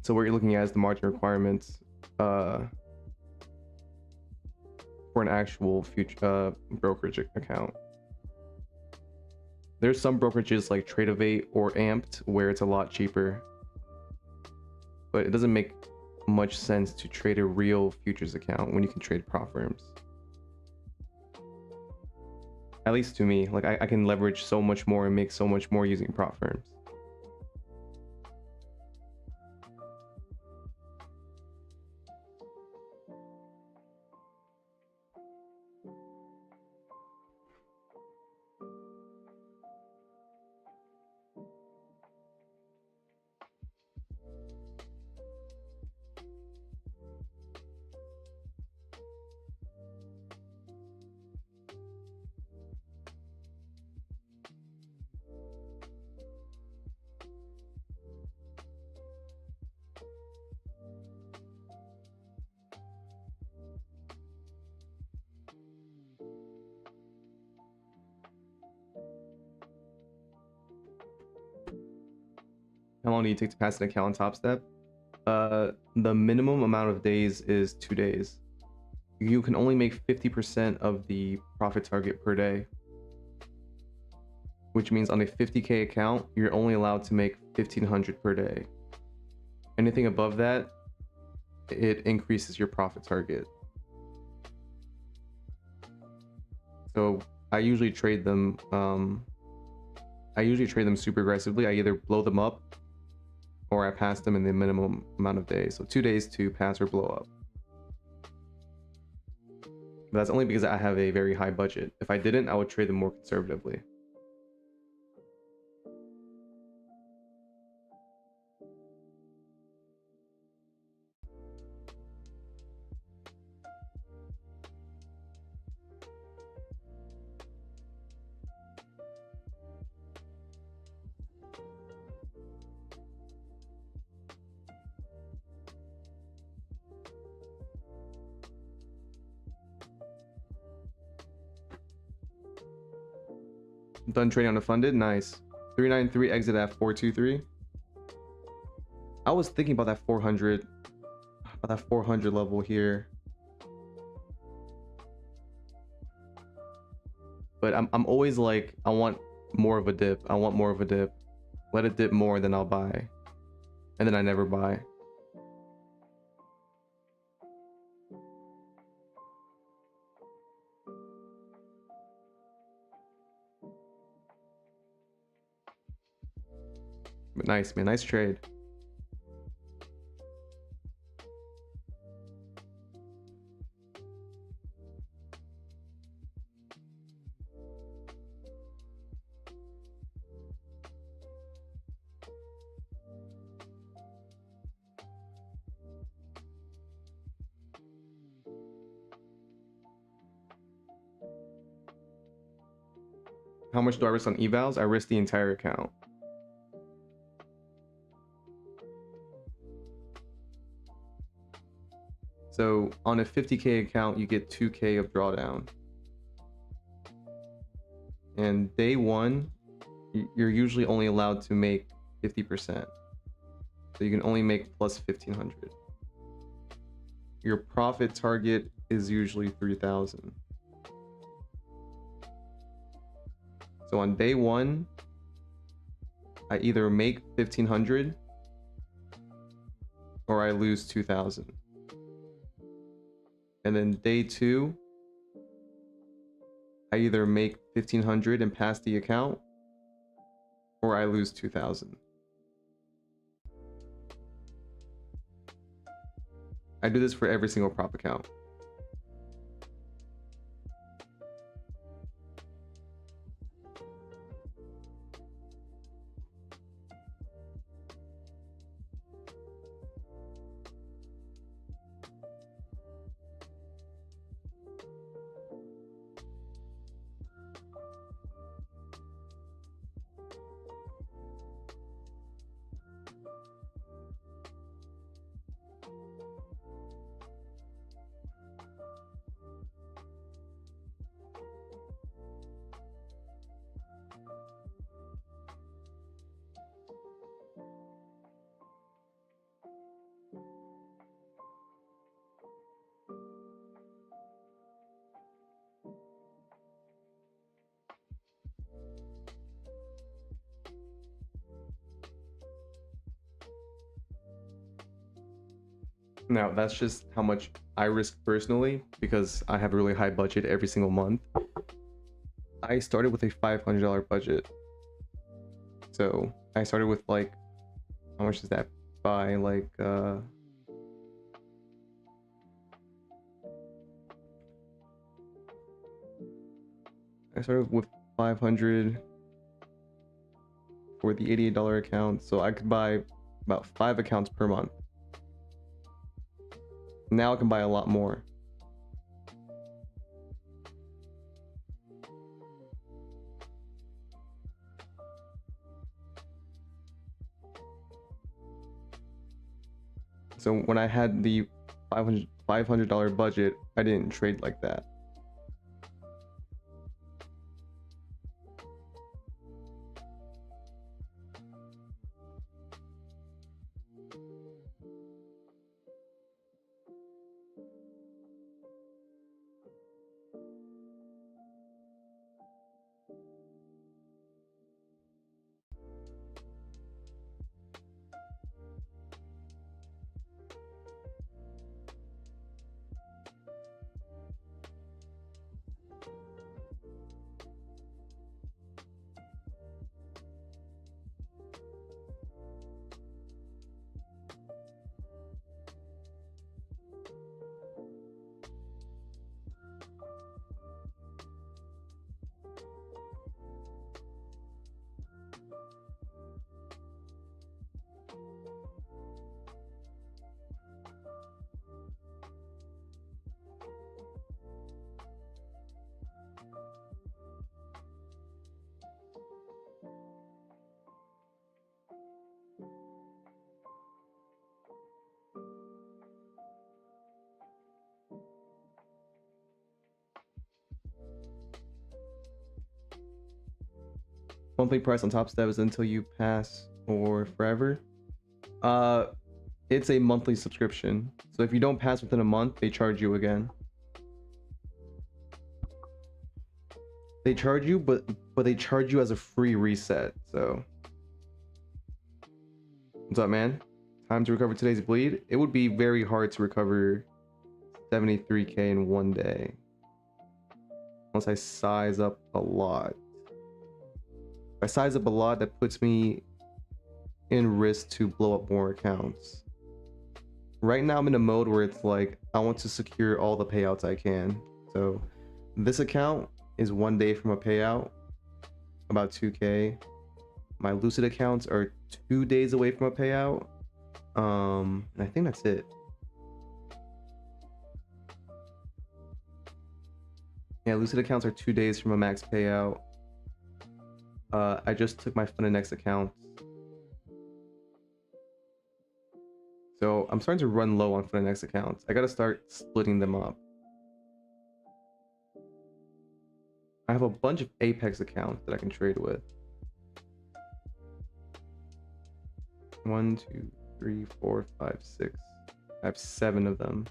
So what you're looking at is the margin requirements for an actual future brokerage account. There's some brokerages like Tradeovate or Amped where it's a lot cheaper, but it doesn't make much sense to trade a real futures account when you can trade prop firms. At least to me, like I can leverage so much more and make so much more using prop firms. How long do you take to pass an account on Top Step? The minimum amount of days is 2 days. You can only make 50% of the profit target per day, which means on a 50K account, you're only allowed to make 1,500 per day. Anything above that, it increases your profit target. So I usually trade them. Super aggressively. I either blow them up or I pass them in the minimum amount of days. So 2 days to pass or blow up. But that's only because I have a very high budget. If I didn't, I would trade them more conservatively. Done trading unfunded. Nice. 393 exit at 423. I was thinking about that 400 level here. But I'm always like, I want more of a dip. I want more of a dip. Let it dip more, then I'll buy. And then I never buy. But nice, man. Nice trade. How much do I risk on evals? I risk the entire account. So on a 50K account, you get 2K of drawdown. And day one, you're usually only allowed to make 50%. So you can only make plus 1500. Your profit target is usually 3000. So on day one, I either make 1500 or I lose 2000. And then day two, I either make 1500 and pass the account or I lose 2000. I do this for every single prop account. Now, that's just how much I risk personally because I have a really high budget every single month. I started with a $500 budget. So I started with like, how much does that buy? Like, I started with 500 for the $88 account. So I could buy about 5 accounts per month. Now I can buy a lot more. So when I had the $500 budget, I didn't trade like that. Monthly price on Top Step is until you pass or forever. It's a monthly subscription. So if you don't pass within a month, they charge you again. They charge you, but they charge you as a free reset. So what's up, man? Time to recover today's bleed. It would be very hard to recover 73k in one day. Unless I size up a lot. If I size up a lot, that puts me in risk to blow up more accounts. Right now I'm in a mode where it's like I want to secure all the payouts I can. So this account is 1 day from a payout, about 2k. My Lucid accounts are 2 days away from a payout. And I think that's it. Yeah, Lucid accounts are 2 days from a max payout. I just took my Fun and X accounts. So I'm starting to run low on Fun and X accounts. I gotta start splitting them up. I have a bunch of Apex accounts that I can trade with. 1, 2, 3, 4, 5, 6. I have 7 of them.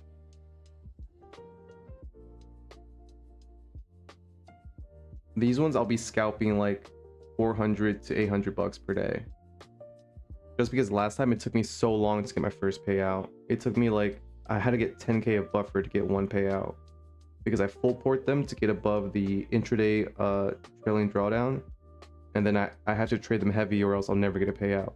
These ones I'll be scalping like 400 to 800 bucks per day. Just because last time it took me so long to get my first payout. It took me like, I had to get 10k of buffer to get one payout. Because I full port them to get above the intraday trailing drawdown. And then I have to trade them heavy or else I'll never get a payout.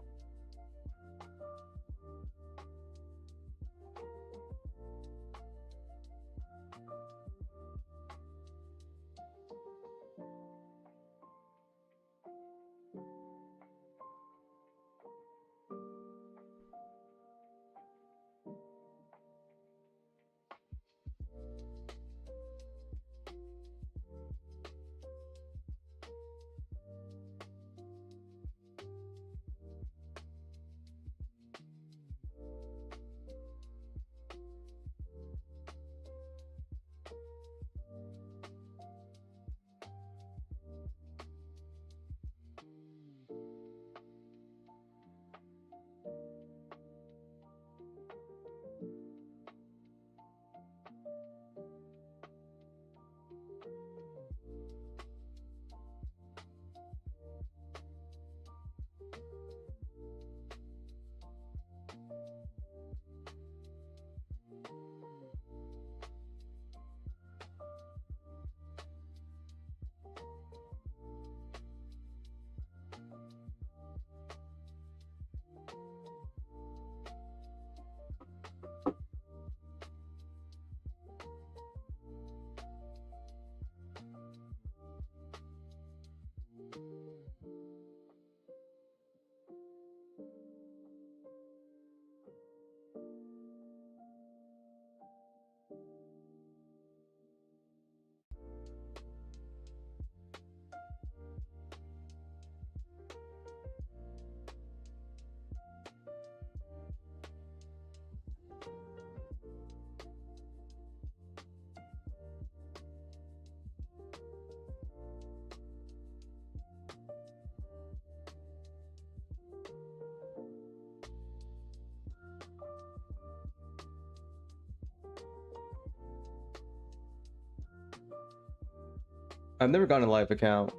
I've never gotten a live account.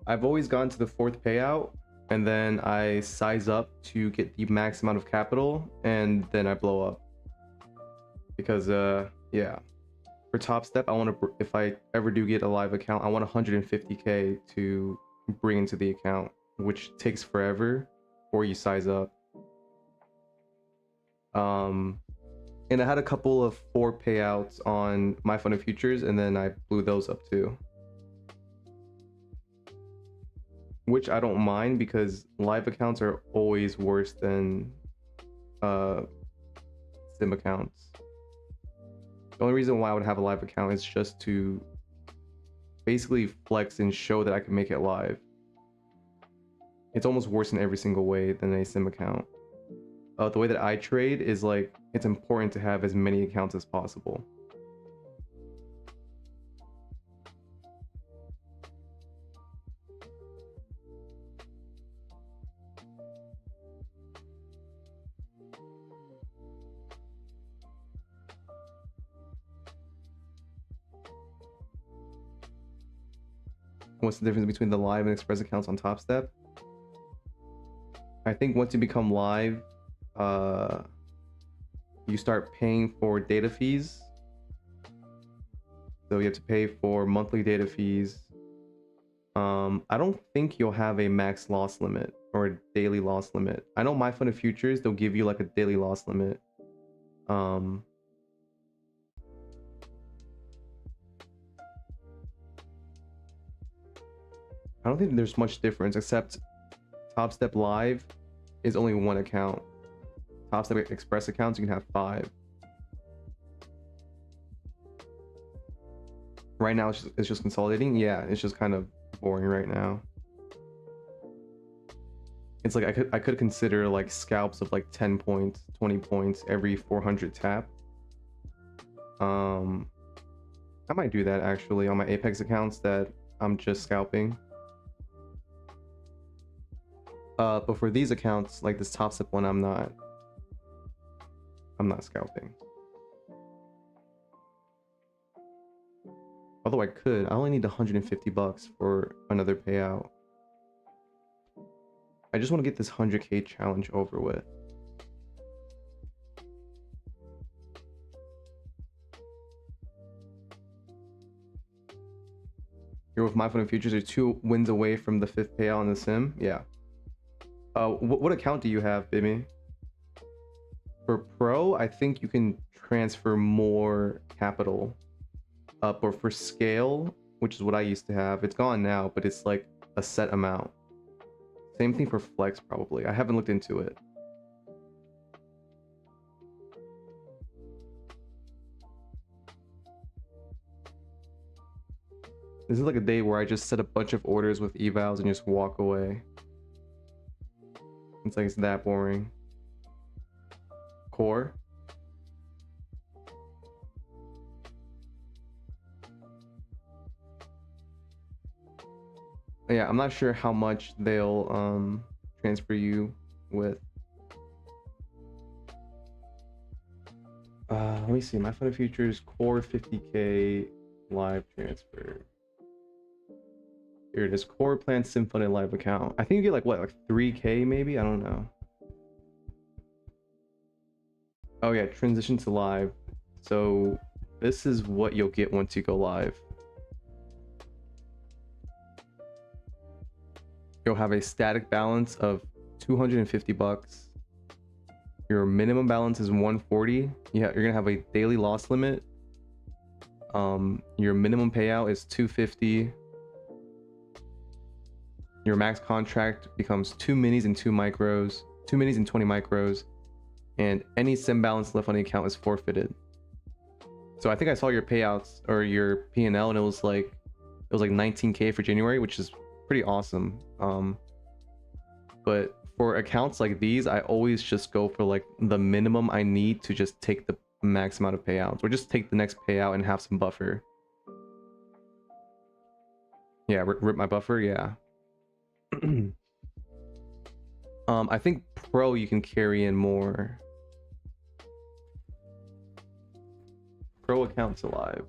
I've always gone to the 4th payout and then I size up to get the max amount of capital and then I blow up. Because yeah, for Top Step, I want to, if I ever do get a live account, I want 150k to bring into the account, which takes forever or you size up. And I had a couple of 4 payouts on My Fun and Futures and then I blew those up too. Which I don't mind because live accounts are always worse than sim accounts. The only reason why I would have a live account is just to basically flex and show that I can make it live. It's almost worse in every single way than a sim account. The way that I trade is like, it's important to have as many accounts as possible. What's the difference between the live and express accounts on Top Step? I think once you become live, you start paying for data fees. So you have to pay for monthly data fees. I don't think you'll have a max loss limit or a daily loss limit. I know my fund of futures, they'll give you like a daily loss limit. I don't think there's much difference, except Top Step Live is only one account. Top Step Express accounts, you can have 5. Right now, it's just consolidating. Yeah, it's just kind of boring right now. It's like I could consider like scalps of like 10 points, 20 points every 400 tap. I might do that actually on my Apex accounts that I'm just scalping. But for these accounts, like this Top Step one, I'm not scalping. Although I could, I only need 150 bucks for another payout. I just want to get this 100k challenge over with. You're with my fund of futures. Are 2 wins away from the 5th payout on the sim. Yeah. What account do you have, Bimmy? For pro, I think you can transfer more capital. Or for scale, which is what I used to have, it's gone now, but it's like a set amount. Same thing for flex, probably. I haven't looked into it. This is like a day where I just set a bunch of orders with evals and just walk away. It's like it's that boring. Core. Yeah, I'm not sure how much they'll transfer you with. Let me see. My fund of futures core 50k live transfer. Here it is. Core plan sim funded live account. I think you get like what, like 3k maybe? I don't know. Oh yeah, transition to live. So this is what you'll get once you go live. You'll have a static balance of 250 bucks. Your minimum balance is 140. Yeah, you're gonna have a daily loss limit. Your minimum payout is 250. Your max contract becomes 2 minis and 2 micros, 2 minis and 20 micros, and any sim balance left on the account is forfeited. So I think I saw your payouts or your P&L, and it was like 19k for January, which is pretty awesome. But for accounts like these, I always just go for like the minimum I need to just take the max amount of payouts, or just take the next payout and have some buffer. Yeah, rip my buffer. Yeah. I think pro you can carry in more. Pro accounts alive.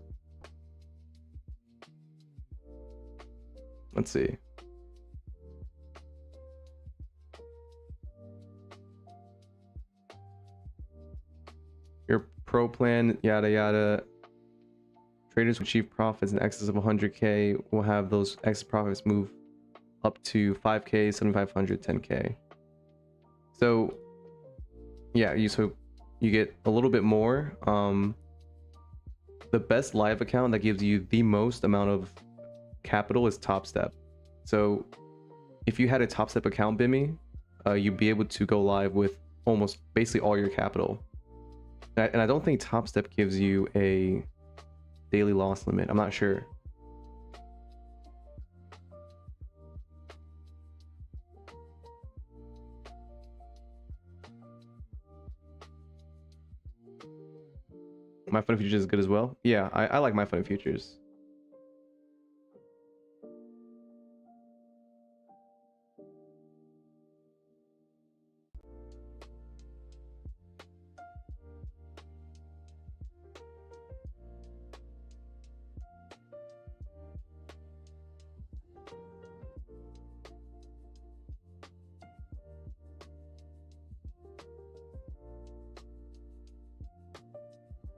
Let's see. Your pro plan, yada yada. Traders who achieve profits in excess of 100k will have those excess profits move up to 5k, 7,500, 10k. So yeah, you get a little bit more. The best live account that gives you the most amount of capital is Top Step. So if you had a Top Step account, Bimmy, you'd be able to go live with almost basically all your capital. And I don't think Top Step gives you a daily loss limit. I'm not sure. My fund of futures is good as well. Yeah, I like my fund of futures.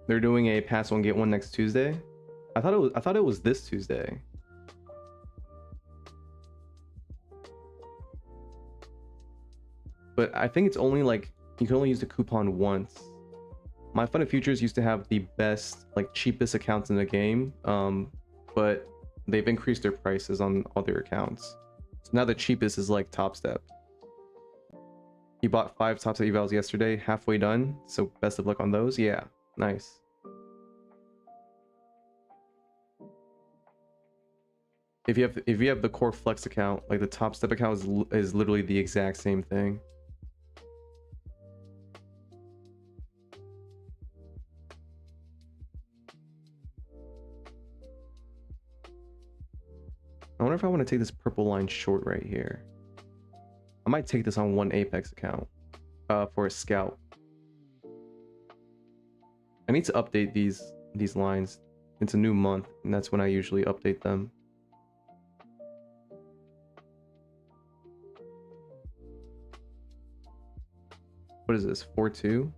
They're doing a pass one get one next Tuesday. I thought it was this Tuesday. But I think it's only like you can only use the coupon once. My Fun and Futures used to have the best, like cheapest accounts in the game, but they've increased their prices on all their accounts. So now the cheapest is like Top Step. He bought 5 Top Step evals yesterday, halfway done. So best of luck on those. Yeah, nice. If you have the core Flex account, like the Top Step account is literally the exact same thing. I wonder if I want to take this purple line short right here. I might take this on one Apex account for a scalp. I need to update these lines. It's a new month, and that's when I usually update them. What is this? 4-2?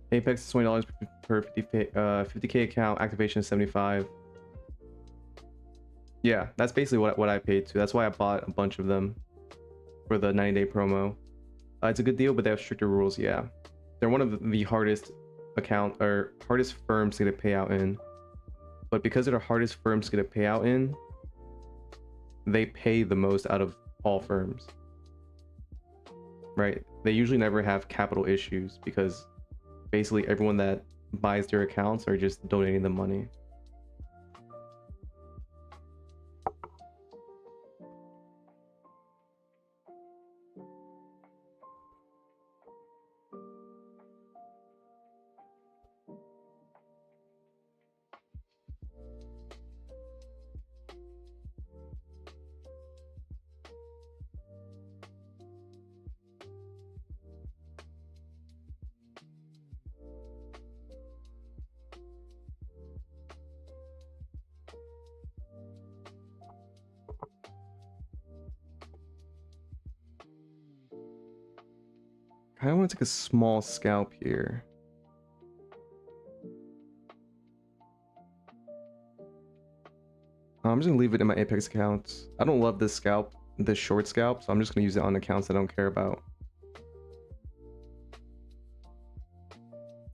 Apex is $20 per 50K account. Activation is 75. Yeah, that's basically what I paid to. That's why I bought a bunch of them for the 90-day promo. It's a good deal, but they have stricter rules. Yeah, they're one of the hardest hardest firms to get a payout in. But because they're the hardest firms to get a payout in, they pay the most out of all firms. Right? They usually never have capital issues because basically everyone that buys their accounts are just donating the money. I want to take a small scalp here. I'm just gonna leave it in my Apex accounts. I don't love this scalp, this short scalp, so I'm just gonna use it on accounts I don't care about.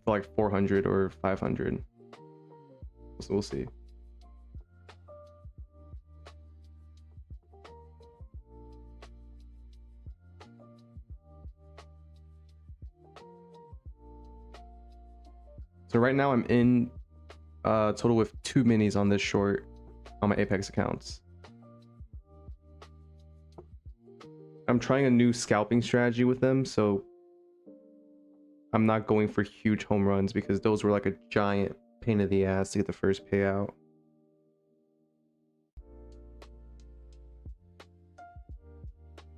For like 400 or 500. So we'll see. So right now I'm in total with 2 minis on this short on my Apex accounts. I'm trying a new scalping strategy with them, so I'm not going for huge home runs because those were like a giant pain in the ass to get the first payout.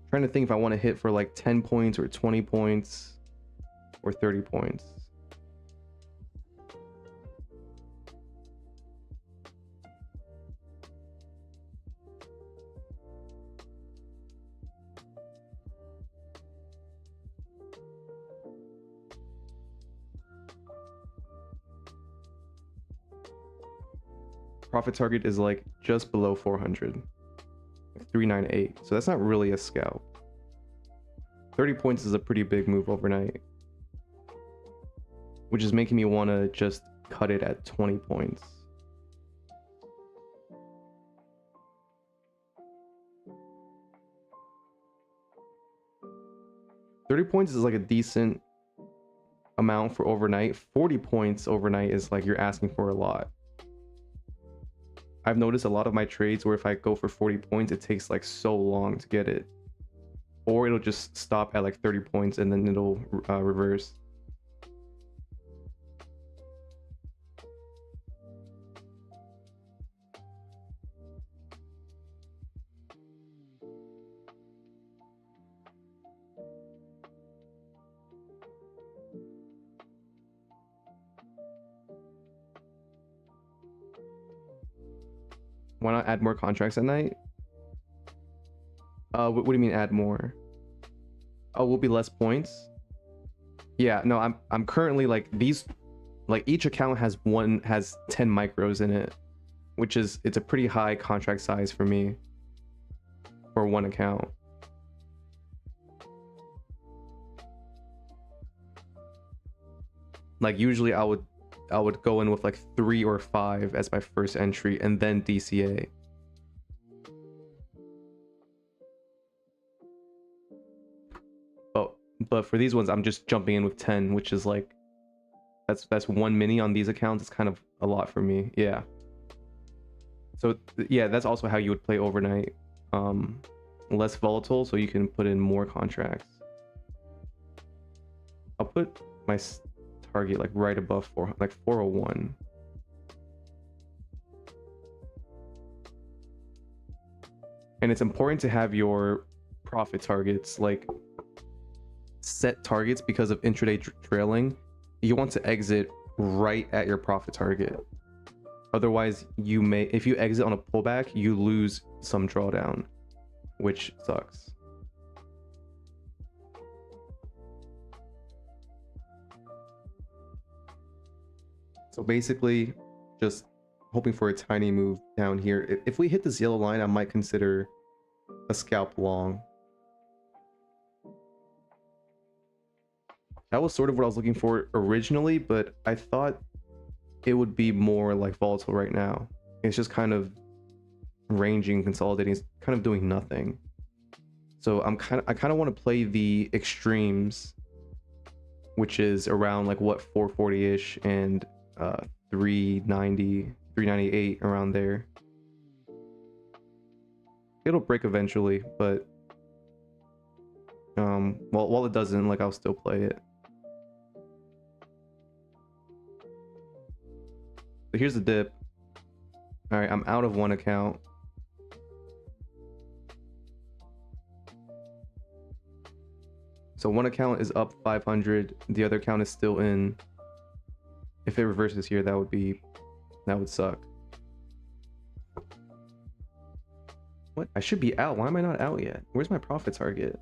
Trying to think if I want to hit for like 10 points or 20 points or 30 points. Profit target is like just below 400, 398. So that's not really a scalp. 30 points is a pretty big move overnight, which is making me want to just cut it at 20 points. $30 points is like a decent amount for overnight. 40 points overnight is like you're asking for a lot. I've noticed a lot of my trades where if I go for 40 points, it takes like so long to get it. Or it'll just stop at like 30 points and then it'll reverse. Why not add more contracts at night? What do you mean add more? Oh, will be less points? Yeah, no, I'm currently like these, like each account has 10 micros in it, which is, it's a pretty high contract size for me for one account. Like usually I would go in with like 3 or 5 as my first entry and then DCA. But for these ones, I'm just jumping in with 10, which is like, that's 1 mini on these accounts. It's kind of a lot for me. Yeah. So yeah, that's also how you would play overnight. Less volatile, so you can put in more contracts. I'll put my target like right above 401. And it's important to have your profit targets like set targets because of intraday trailing. You want to exit right at your profit target. Otherwise, you may, if you exit on a pullback, you lose some drawdown, which sucks. So basically, just hoping for a tiny move down here. If we hit this yellow line, I might consider a scalp long. That was sort of what I was looking for originally, but I thought it would be more like volatile right now. It's just kind of ranging, consolidating, it's kind of doing nothing. So I kind of want to play the extremes, which is around like what 440-ish and 390, 398 around there. It'll break eventually, but while it doesn't, like I'll still play it. So here's the dip. All right, I'm out of one account. So one account is up 500, the other account is still in. If it reverses here, that would suck. What? I should be out. Why am I not out yet? Where's my profit target?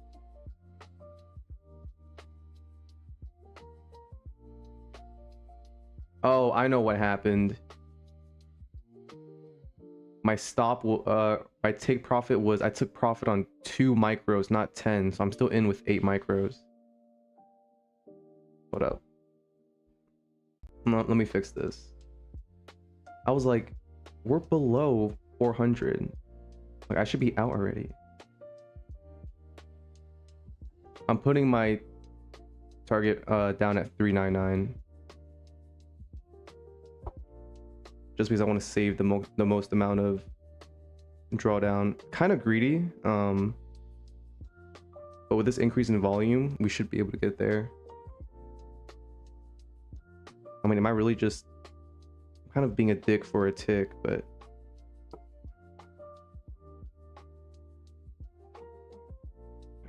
Oh, I know what happened. My stop will my take profit was, I took profit on 2 micros, not 10, so I'm still in with 8 micros. What up? Let me fix this. I was like, we're below 400. Like I should be out already. I'm putting my target down at 399. Just because I want to save the most amount of drawdown. Kind of greedy, but with this increase in volume, we should be able to get there. I mean, am I really just kind of being a dick for a tick, but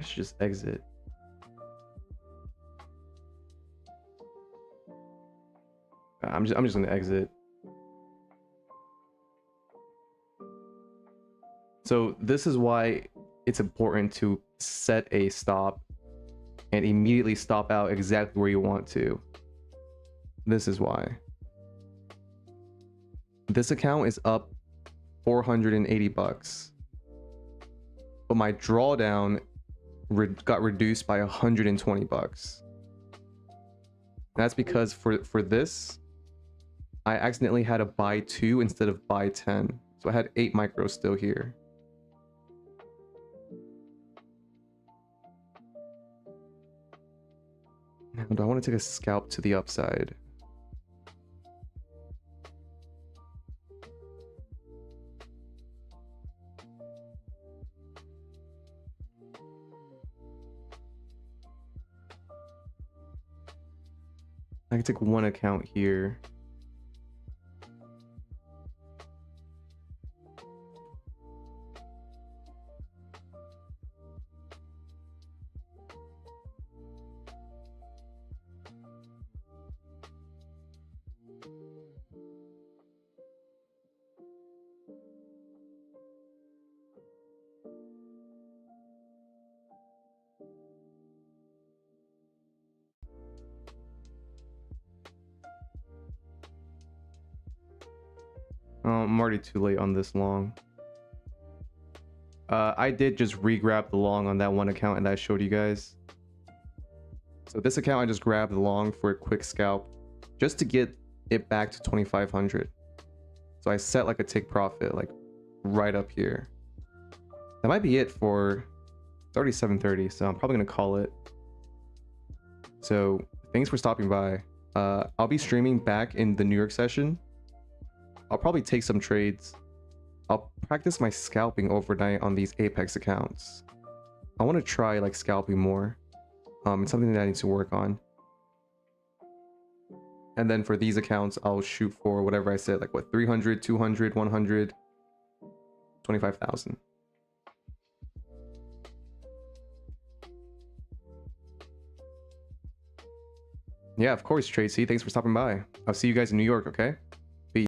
I should just exit. I'm just gonna exit. So this is why it's important to set a stop and immediately stop out exactly where you want to. This is why. This account is up 480 bucks. But my drawdown got reduced by 120 bucks. That's because for this, I accidentally had to buy 2 instead of buy 10. So I had 8 micros still here. And I want to take a scalp to the upside. I can take one account here. I'm already too late on this long. I did just re-grab the long on that one account and I showed you guys. So this account I just grabbed the long for a quick scalp just to get it back to 2,500. So I set like a take profit like right up here. That might be it for, it's already 7:30, so I'm probably gonna call it. So thanks for stopping by. I'll be streaming back in the New York session. I'll probably take some trades. I'll practice my scalping overnight on these Apex accounts. I want to try like scalping more. It's something that I need to work on. And then for these accounts, I'll shoot for whatever I said, like what, 300, 200, 100, 25,000. Yeah, of course, Tracy. Thanks for stopping by. I'll see you guys in New York, okay?